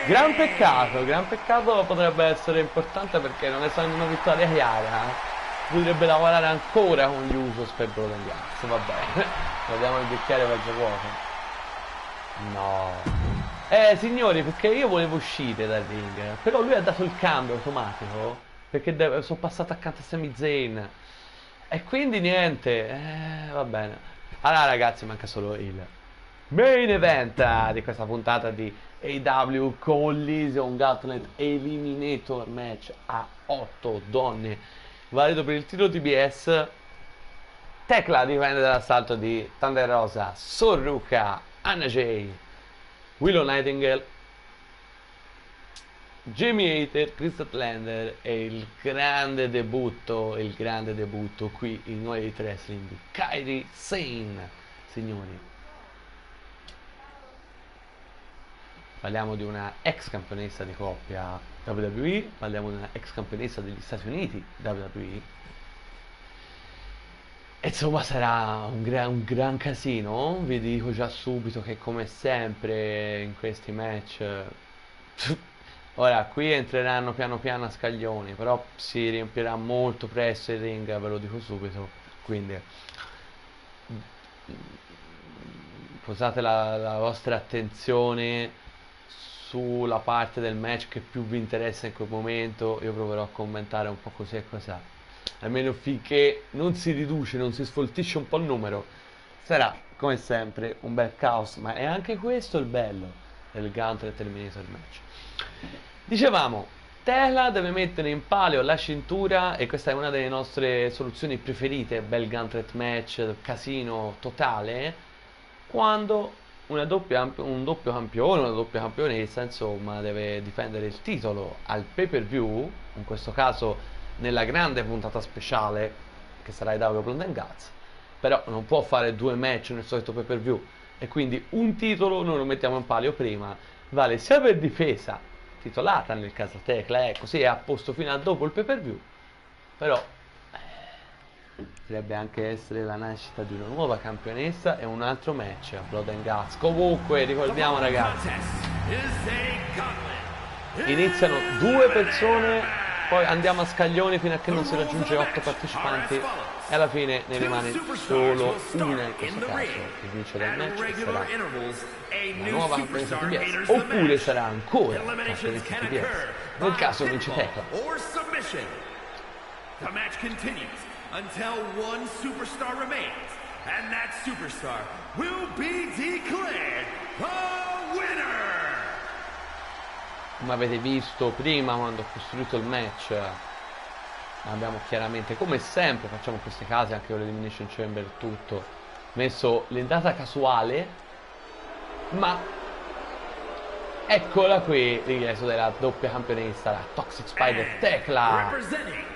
Gran peccato, potrebbe essere importante perché non essendo una vittoria chiara potrebbe lavorare ancora con gli Usos per Broken Gas. Va bene. Vediamo il bicchiere mezzo vuoto. No. Signori, perché io volevo uscire dal ring, però lui ha dato il cambio automatico, perché sono passato accanto a Sami Zayn. E quindi niente, va bene. Allora ragazzi, manca solo il main event di questa puntata di AEW Collision Gauntlet Eliminator Match a 8 donne, valido per il titolo TBS. Tekla difende dall'assalto di Thunder Rosa, Sorruka, Anna Jay, Willow Nightingale, Jamie Hater, Chris Statlander e il grande debutto qui in New Elite Wrestling di Kairi Sane. Signori, parliamo di una ex campionessa di coppia WWE, parliamo di una ex campionessa degli Stati Uniti WWE. Insomma, sarà un gran casino. Vi dico già subito che come sempre in questi match ora qui entreranno piano piano a scaglioni, però si riempirà molto presto il ring, ve lo dico subito. Quindi posate la vostra attenzione sulla parte del match che più vi interessa in quel momento. Io proverò a commentare un po' così e cos'ha, almeno finché non si riduce, non si sfoltisce un po' il numero. Sarà come sempre un bel caos, ma è anche questo il bello del Gauntlet Eliminator Match. Dicevamo, Tekla deve mettere in palio la cintura e questa è una delle nostre soluzioni preferite, bel Gauntlet Match, casino totale, quando un doppio campione, una doppia campionessa, insomma, deve difendere il titolo al pay-per-view, in questo caso nella grande puntata speciale che sarà AEW Blood and Guts, però non può fare 2 match nel solito pay-per-view e quindi un titolo noi lo mettiamo in palio prima, vale sia per difesa titolata nel caso Tekla, così è a posto fino a dopo il pay-per-view, però potrebbe anche essere la nascita di una nuova campionessa e un altro match a Blood and Guts. Comunque ricordiamo ragazzi, iniziano 2 persone, poi andiamo a scaglioni fino a che non si raggiunge 8 partecipanti e alla fine ne rimane solo una in questo caso che vince del match, che sarà la nuova campionessa TBS oppure sarà ancora campionessa TBS nel caso vince Tekla. The match continues until one superstar remains, and that superstar will be declared the winner. Come avete visto prima quando ho costruito il match, abbiamo chiaramente, come sempre facciamo in questi casi anche con l'Elimination Chamber, tutto messo l'entrata casuale, ma eccola qui l'ingresso della doppia campionessa, la Toxic Spider Tekla.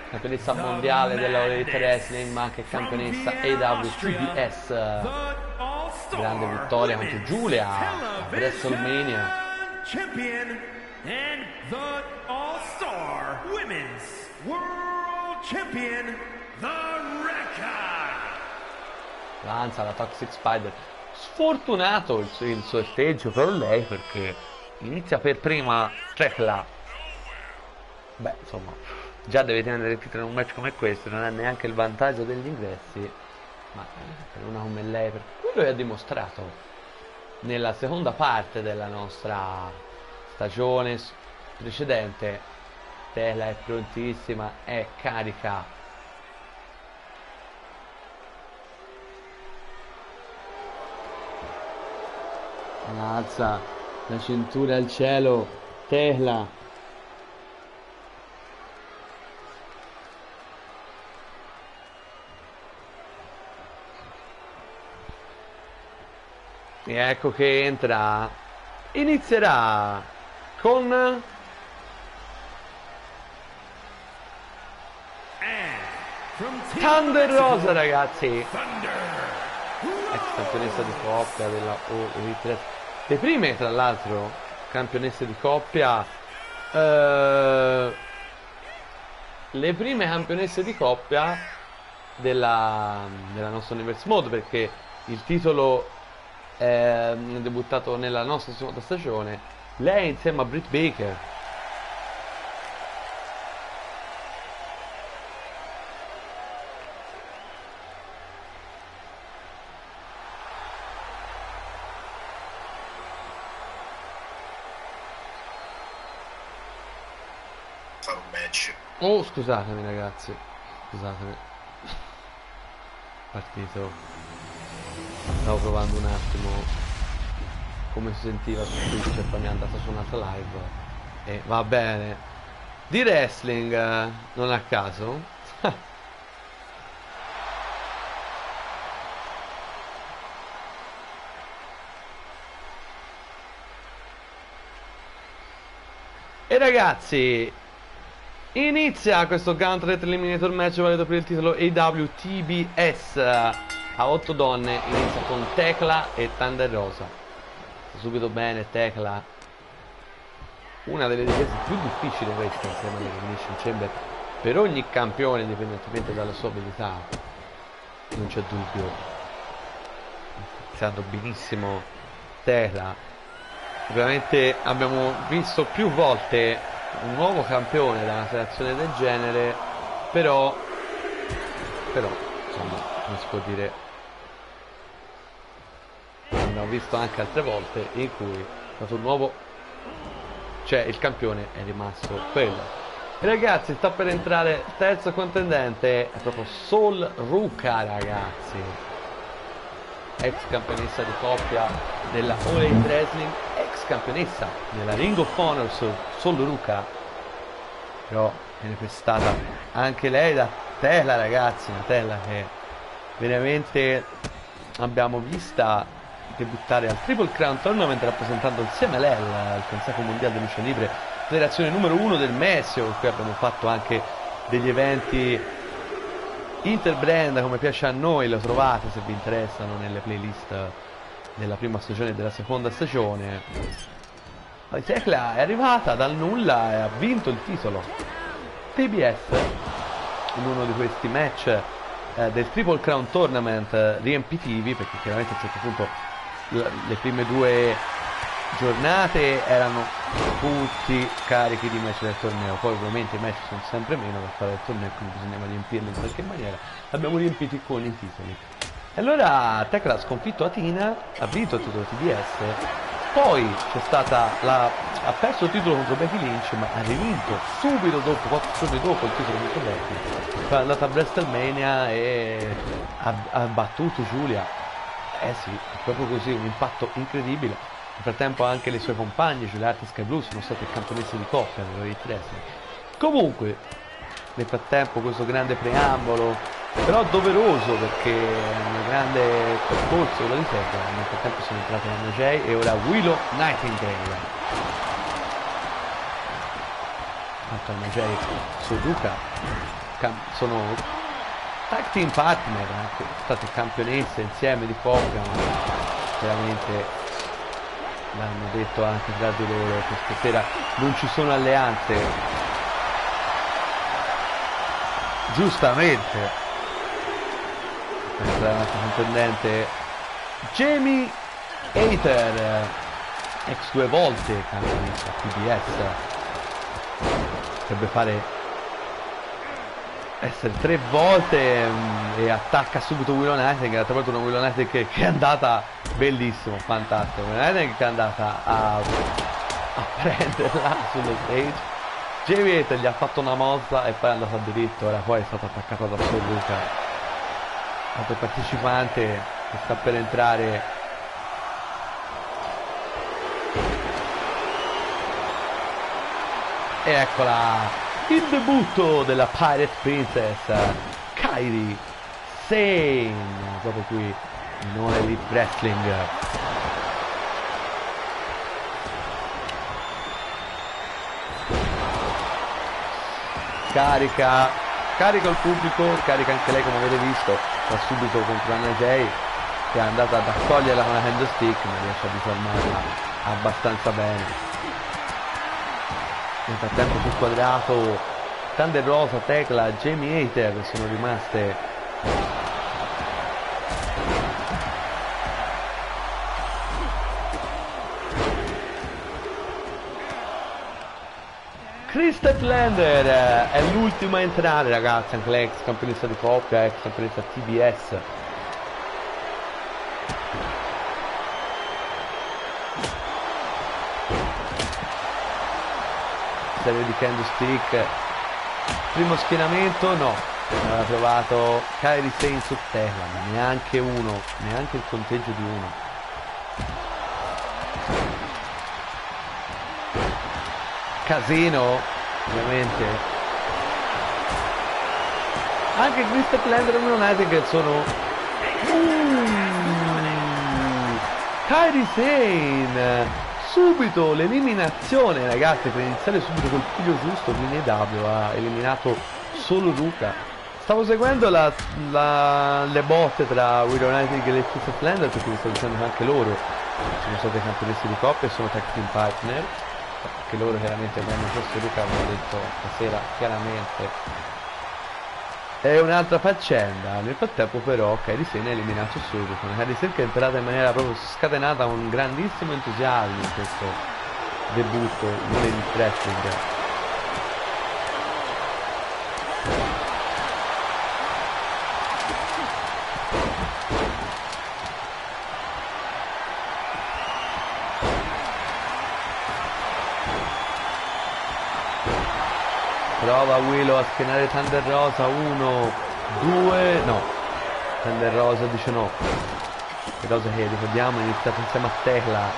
campionessa mondiale della All Elite Wrestling, ma anche campionessa AWTBS. Grande vittoria contro Giulia a WrestleMania. Champion and the All-Star Women's World Champion, the Rekka. Lanza la Toxic Spider. Sfortunato il suo stage per lei, perché inizia per prima Tekla. Beh, insomma, già deve tenere il titolo in un match come questo, non ha neanche il vantaggio degli ingressi, ma per una come lei, per quello che ha dimostrato nella seconda parte della nostra stagione precedente, Tekla è prontissima, è carica. Alza la cintura al cielo, Tekla. E ecco che inizierà con Thunder Rosa, ragazzi, ex campionessa di coppia della All Elite Wrestling. Le prime, tra l'altro, campionesse di coppia, le prime campionesse di coppia della nostra Universe Mode, perché il titolo è debuttato nella nostra seconda stagione, lei insieme a Britt Baker. Fare un match. Oh, scusatemi ragazzi, scusatemi, partito, stavo provando un attimo come si sentiva su Twitch e poi mi è andata su un'altra live e va bene. Di wrestling, non a caso e ragazzi, inizia questo Gauntlet Eliminator Match valido per il titolo AWTBS a 8 donne. Inizia con Tekla e Thunder Rosa. Subito bene Tekla, una delle difese più difficili questa insieme alle Elimination Chamber per ogni campione, indipendentemente dalla sua abilità, non c'è dubbio. Iniziando benissimo Tekla. Ovviamente abbiamo visto più volte un nuovo campione da una federazione del genere, però insomma, come si può dire, abbiamo visto anche altre volte in cui è stato un nuovo, cioè il campione è rimasto quello. E ragazzi, sta per entrare il terzo contendente, è proprio Sol Ruka, ragazzi, ex campionessa di coppia della All Elite Wrestling, ex campionessa della Ring of Honor. Sol Ruka però viene prestata anche lei da Tekla, ragazzi, una Tekla che veramente abbiamo vista debuttare al Triple Crown Tournament rappresentando insieme a lei il Consejo Mondiale de Lucha Libre, federazione numero 1 del Messico, con cui abbiamo fatto anche degli eventi interbrand come piace a noi. Lo trovate, se vi interessano, nelle playlist della prima stagione e della seconda stagione. Poi Tekla è arrivata dal nulla e ha vinto il titolo TBS in uno di questi match del Triple Crown Tournament riempitivi, perché chiaramente a un certo punto le prime due giornate erano tutti carichi di match del torneo, poi ovviamente i match sono sempre meno per fare il torneo, quindi bisognava riempirli in qualche maniera. L'abbiamo riempiti con i titoli. E allora Tekla ha sconfitto Athena, ha vinto il titolo TBS, poi c'è stata ha perso il titolo contro Becky Lynch, ma ha rivinto subito dopo, 4 giorni dopo, il titolo contro Becky. Poi è andata a WrestleMania e ha battuto Giulia. Eh sì, è proprio così, un impatto incredibile. Nel frattempo anche le sue compagne, Giulia Hart e Sky Blue, sono state campionesse di coppia per Elite Wrestling. Comunque, nel frattempo questo grande preambolo, però doveroso, perché è un grande percorso lo riserva. Nel frattempo sono entrate Anna Jay e ora Willow Nightingale. Tanto Anna Jay Suzuka sono tag team partner, state campionesse insieme di coppia, ma veramente l'hanno detto anche tra di loro che stasera non ci sono alleanze, giustamente. Questa è un'altra contendente, Jamie Hayter, ex 2 volte campionessa TBS, potrebbe essere 3 volte, e attacca subito Willow Nightingale. L'altra volta una Willow Nightingale che è andata bellissimo, fantastico, Willow Nightingale che è andata a prenderla sullo stage. Jamie Hayter gli ha fatto una mossa e poi è andata diritto, ora poi è stato attaccato da Sol Luca, altro partecipante che sta per entrare. E eccola, il debutto della Pirate Princess, Kairi Sane, proprio qui in All Elite Wrestling. Carica il pubblico, carica anche lei come avete visto, va subito contro Anna Jay che è andata ad accoglierla con la hand stick, ma riesce a disarmarla abbastanza bene. Nel frattempo sul quadrato Thunder Rosa, Tecla, Jamie Hayter sono rimaste Krista Statlander è l'ultima a entrare, ragazzi, anche lei ex campionessa di coppia, ex campionessa TBS. Serie di candlestick, primo schienamento, no, aveva trovato Kairi Sane su terra, ma neanche uno, neanche il conteggio di uno. Casino, ovviamente. Anche Krista Statlander e Willow Nightingale sono Kairi Sane, subito l'eliminazione, ragazzi, per iniziare subito col piglio giusto. Minnie ha eliminato solo Ruka. Stavo seguendo le botte tra Willow Nightingale e Krista Statlander, perché vi sto dicendo che anche loro sono state campionesse di coppia e sono tag team partner. Che loro chiaramente quando questo Ruka hanno detto stasera chiaramente è un'altra faccenda. Nel frattempo però Kairi Sane ha eliminato subito, una Kairi Sane che è entrata in maniera proprio scatenata, un grandissimo entusiasmo in questo debutto in wrestling. Prova Willow a schienare Thunder Rosa, 1, 2, no, Thunder Rosa dice no. Rosa che ricordiamo è iniziata insieme a Tecla.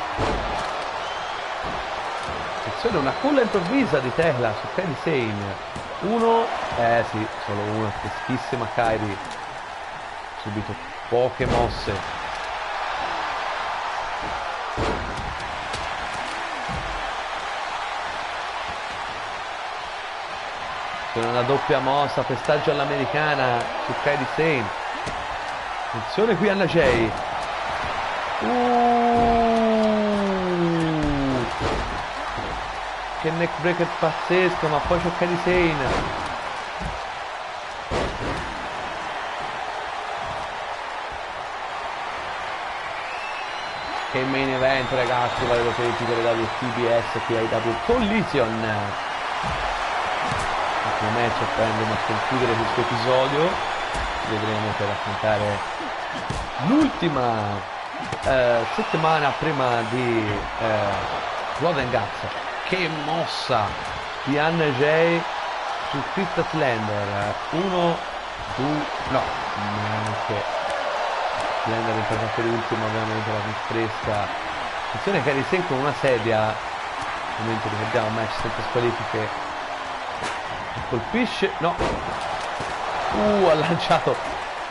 Attenzione, una culla improvvisa di Tecla su Kairi Sane. 1, sì, solo una, freschissima Kairi. Subito poche mosse. Con una doppia mossa, pestaggio all'americana su Kairi Sane. Attenzione qui Anna Jay. Che neckbreaker pazzesco, ma poi c'è Kairi Sane. Che main event, ragazzi, vale per il titolo da TBS qui ai W Collision. Il match prendono a concludere questo episodio, vedremo per affrontare l'ultima settimana prima di Blood and Guts. Che mossa di Anna Jay su Krista Statlander. 1, 2, no, neanche. Statlander è entrata per ultima, ovviamente la più fresca. Attenzione Kairi Sane con una sedia, ovviamente ricordiamo match senza squalifiche. Colpisce, no, ha lanciato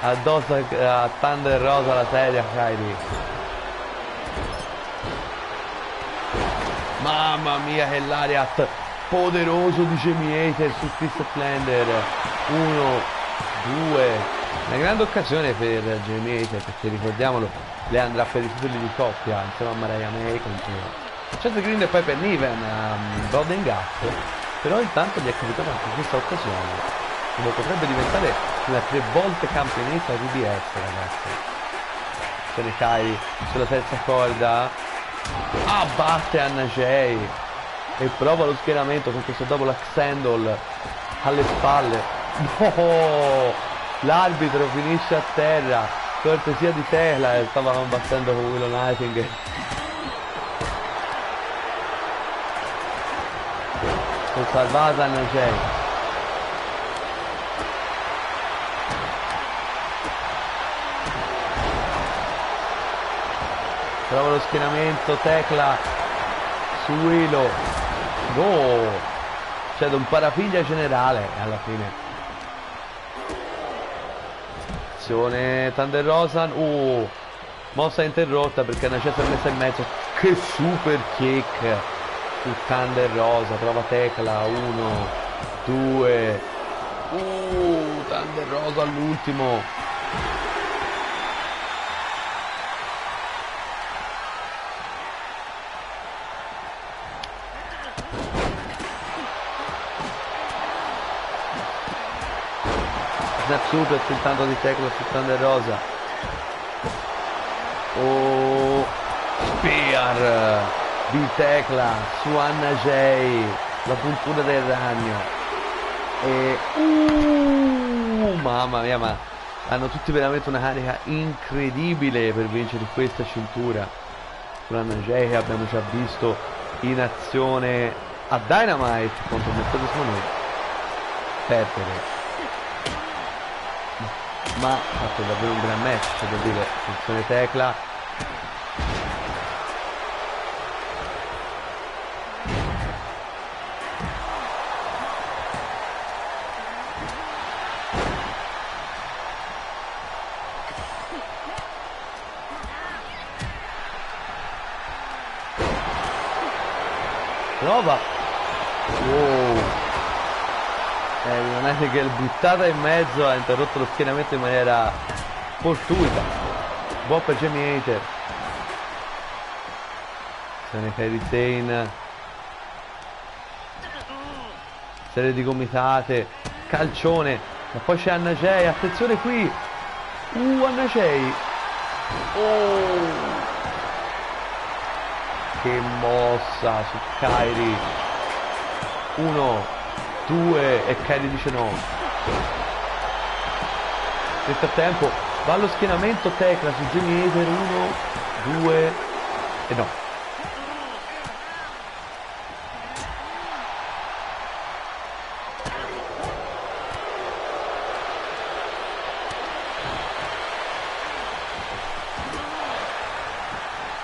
addosso a Thunder Rosa la sedia Kairi. Mamma mia che l'ariat poderoso di Jamie Hayter su Krista Statlander. 1, 2, una grande occasione per Jamie Hayter, perché ricordiamolo, lei andrà per i titoli di coppia insieme a Mariah May contro Chelsea Green e poi per Niven a Golden Gap. Però intanto gli è capitata anche questa occasione, come potrebbe diventare una 3 volte campionessa RBS, ragazzi. Se ne Kairi sulla terza corda, abbatte Anna Jay e prova lo schieramento con questo double axe handle alle spalle. No! L'arbitro finisce a terra, cortesia di Tecla, e stava combattendo con Willow Nightingale. È salvata Anna Jay. Prova lo schienamento Tecla su Willow. No! C'è un parapiglia generale alla fine. Azione Thunder Rosa. Mossa interrotta perché Anna Jay si è messa in mezzo. Che super kick su Thunder Rosa. Prova Tecla. 1, 2. Thunder Rosa all'ultimo. Snap super intanto di Tecla su Thunder Rosa. Spear di Tecla su Anna Jay, la puntura del ragno. E mamma mia, ma hanno tutti veramente una carica incredibile per vincere questa cintura. Con Anna Jay che abbiamo già visto in azione a Dynamite contro Mercedes Monet perdere, ma ha fatto davvero un gran match, c'è da dire. Attenzione Tecla, prova. Che è buttata in mezzo, ha interrotto lo schienamento in maniera fortuita. Buon per Jamie Hayter. Se ne Kairi Sane, serie di gomitate, calcione, ma poi c'è Anna Jay, attenzione qui. Anna Jay. Che mossa su Kairi. 1, 2 e Kairi dice no. Nel frattempo va allo schienamento Tecla su Jamie Hayter. 1, 2 e no.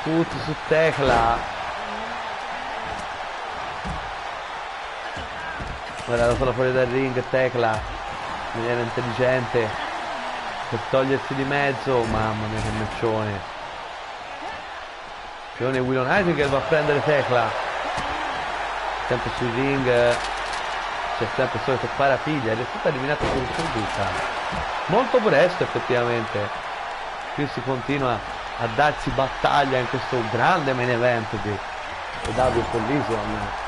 Tutti su Tecla. Guarda, solo fuori dal ring Tecla in maniera intelligente per togliersi di mezzo. Mamma mia che meccione. Willow Nightingale va a prendere Tecla. Sempre sul ring c'è sempre il solito parapiglia ed è stata eliminata con un condutta molto presto effettivamente. Qui si continua a darsi battaglia in questo grande main event di EW Collision.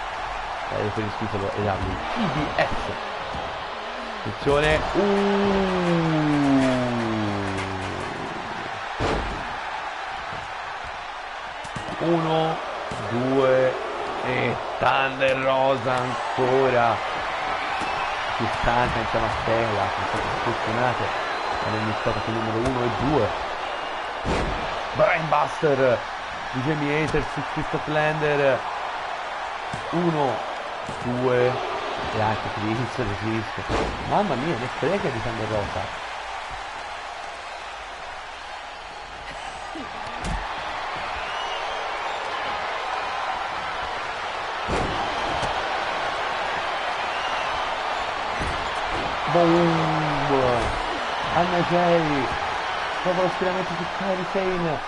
Riferisco solo EW TBS. Attenzione. 1, 2 e Thunder Rosa ancora più stanca insieme a Tecla, che sono state sfortunate, hanno iniziato con il numero 1 e 2. Brainbuster di Jamie Hayter su Chris Statlander. 1, 2 e anche Chris resiste. Mamma mia, che frega di Thunder Rosa. Boom! Anna Jay prova lo schienamento su Kairi Sane.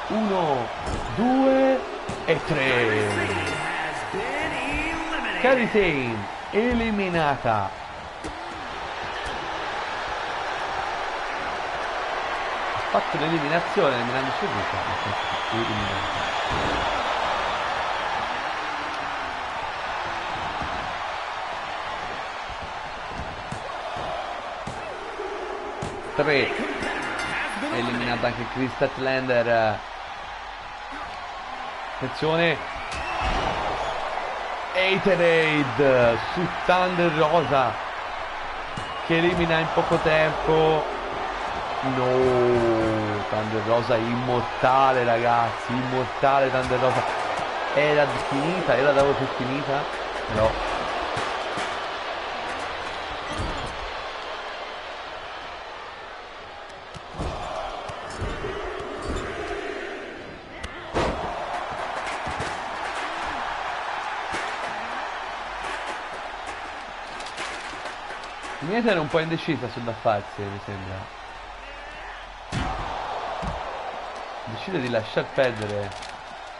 1, 2 e 3. Kairi Sane eliminata. fatto l'eliminazione eliminando Cedric, tre, eliminato anche Chris Statlander. Attenzione, Haterade su Thunder Rosa che elimina in poco tempo. No, Thunder Rosa immortale, ragazzi, immortale Thunder Rosa. Era finita, era da per finita, però Mieta era un po' indecisa sul da farsi, mi sembra. Decide di lasciar perdere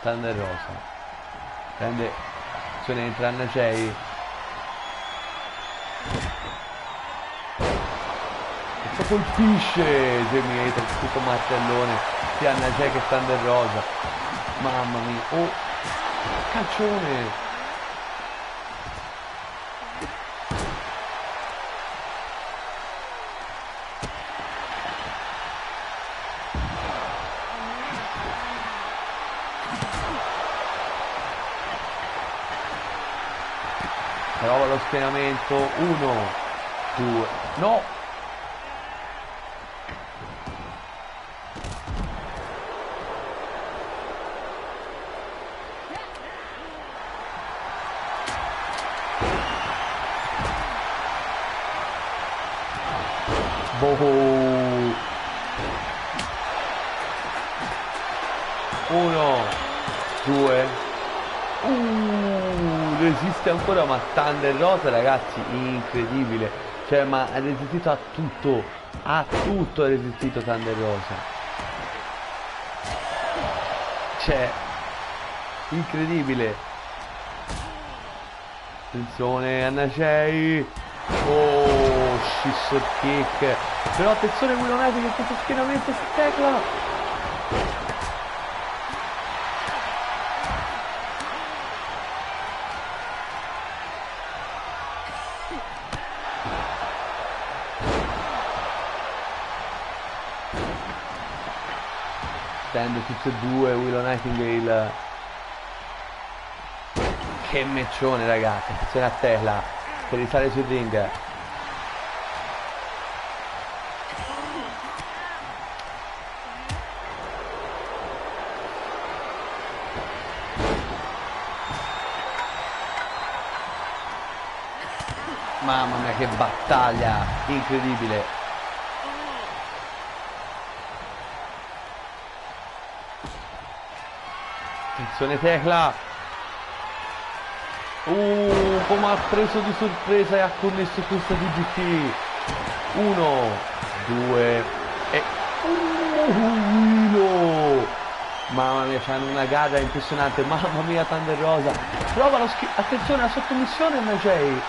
Thunder Rosa. Prende azione, entra Anna Jay. E poi colpisce Jamie Hater, tutto martellone. Sia Anna Jay che Thunder Rosa. Mamma mia. Oh, calcione. Prova lo schienamento, 1, 2, no! Boh! 1, 2, resiste ancora, ma Thunder Rosa, ragazzi, incredibile, cioè, ma ha resistito a tutto ha resistito Thunder Rosa, cioè, incredibile. Attenzione, Anna Jay, oh, scissor kick, però attenzione Willow Night che questo schienamento si tecla. Stende tutte e due Willow Nightingale. Che meccione, ragazzi. Attenzione a Tesla per risale sul ring. Mamma mia, che battaglia incredibile. Attenzione Tecla. Come ha preso di sorpresa e ha connesso questa DDT. 1, 2 e Willow. Mamma mia, c'hanno una gara impressionante. Mamma mia, Thunder Rosa. Prova lo attenzione, la sottomissione a Jay.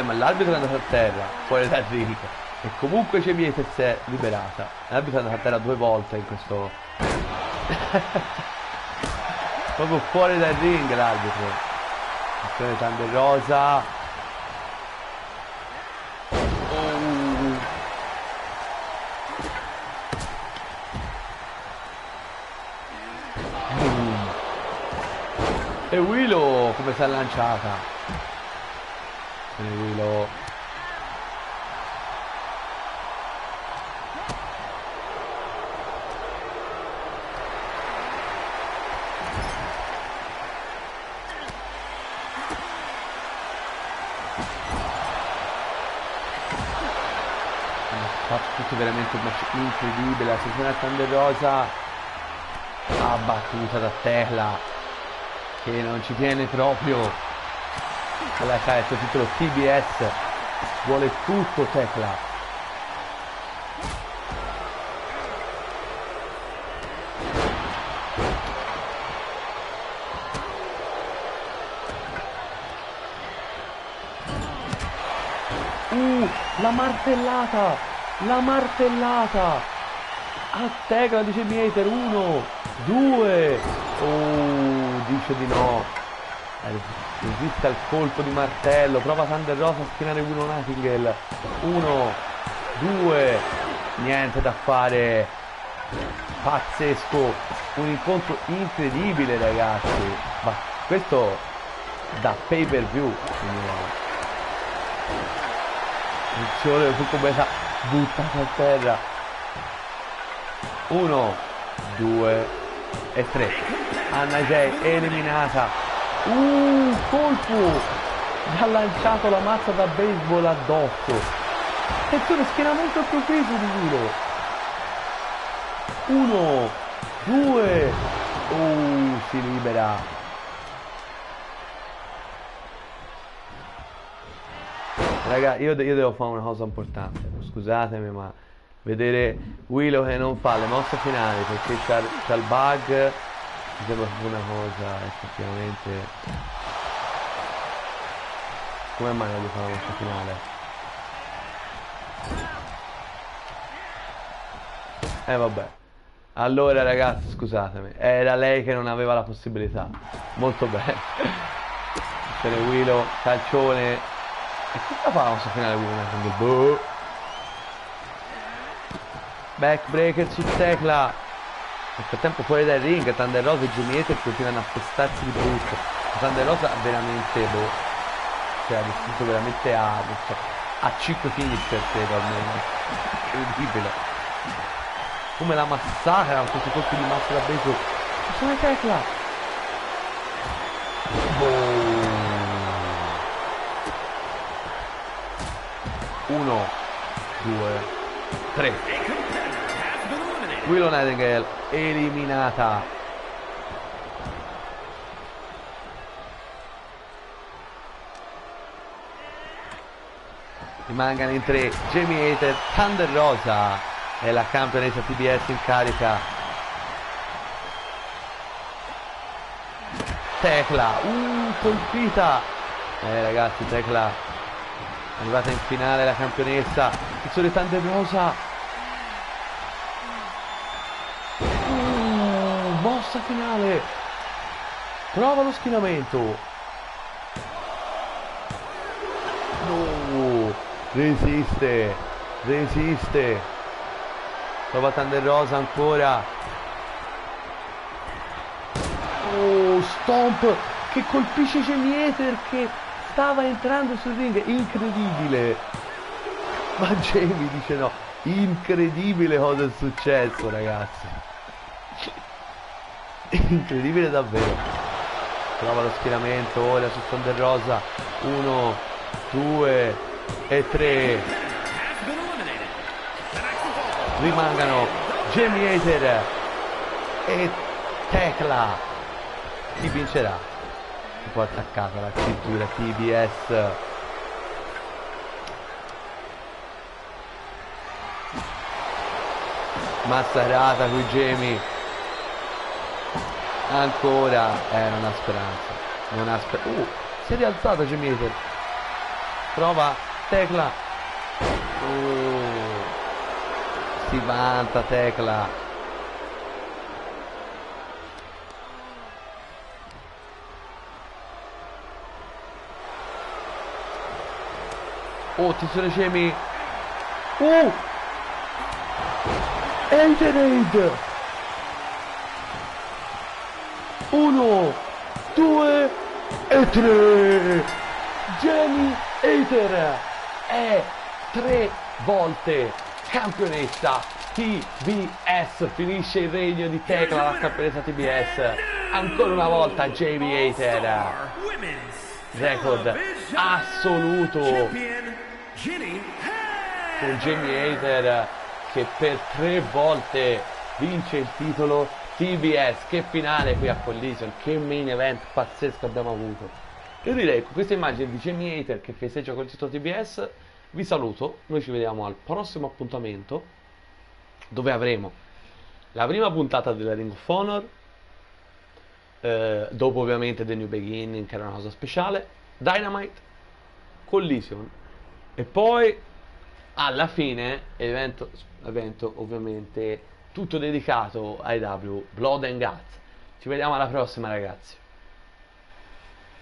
Ma l'arbitro è andato a terra, fuori dal ring. E comunque c'è Mietez è liberata. L'arbitro è andato a terra 2 volte in questo. Proprio fuori dal ring l'arbitro. Attenzione Thunder Rosa. E Willow come si è lanciata. E Willow. Tutto veramente un match incredibile. La sezione a Thunder Rosa ha battuta da Tecla che non ci tiene proprio. Quella che ha il suo titolo TBS, vuole tutto Tecla. La martellata la martellata a Tecla di Jamie Hayter. 1, 2, dice di no, resiste al colpo di martello, prova Thunder Rosa a schienare Willow Nightingale. 1, 2, niente da fare, pazzesco, un incontro incredibile ragazzi, ma questo da pay per view. Attenzione su come sta buttata a terra. 1, 2 e 3. Anna Jay eliminata. Colpo, gli ha lanciato la mazza da baseball addosso. Attenzione, schienamento improvviso di Willow. 1, 2, si libera. Raga, io devo fare una cosa importante, scusatemi, ma vedere Willow che non fa le mosse finali perché c'ha il bug mi sembra una cosa effettivamente. Come mai non gli fa la mossa finale? Vabbè. Allora ragazzi, scusatemi, era lei che non aveva la possibilità. Molto bene. Se ne Willow, calcione. E cosa fa la mossa finale Willow? Boh. Backbreaker su Tecla. Nel frattempo fuori dal ring Thunder Rosa e Jamie Hayter continuano a pestarsi di brutto. Thunder Rosa veramente cioè ha riuscito veramente a 5 finisher credo almeno. Incredibile. Come la massacra con questi colpi di mazza da baseball. Sono Tecla. 1, 2, 3. Willow Nightingale eliminata. Rimangano in 3 Jamie Hayter, Thunder Rosa e la campionessa TBS in carica. Tecla, colpita. Ragazzi, Tecla arrivata in finale, la campionessa. Il sole Thunder Rosa. Mossa finale. Prova lo schienamento. No, resiste. Prova Thunder Rosa ancora. Stomp che colpisce Jamie Hayter che stava entrando sul ring. Incredibile. Ma Jamie dice no. Incredibile cosa è successo ragazzi. Incredibile davvero. Prova lo schieramento ora su Thunder Rosa. 1, 2 e 3. Rimangano Jamie Hayter e Tecla. Chi vincerà? Si può attaccata la cintura TBS. Massacrata qui Jamie. Ancora. Non ha speranza. Si è rialzata Jamie Hayter. Prova Tecla. Si vanta Tecla. Attenzione Jamie. Elderade. 1, 2 e 3. Jamie Hayter è 3 volte campionessa TBS. Finisce il regno di Tecla, la campionessa TBS. Ancora una volta Jamie Hayter. Record assoluto con Jamie Hayter che per 3 volte vince il titolo TBS. Che finale qui a Collision, che main event pazzesco abbiamo avuto. Io direi con questa immagine di Jamie Hayter che festeggia col titolo TBS vi saluto. Noi ci vediamo al prossimo appuntamento dove avremo la prima puntata della Ring of Honor, dopo ovviamente The New Beginning che era una cosa speciale, Dynamite, Collision e poi alla fine evento ovviamente tutto dedicato ai W Blood and Guts. Ci vediamo alla prossima, ragazzi.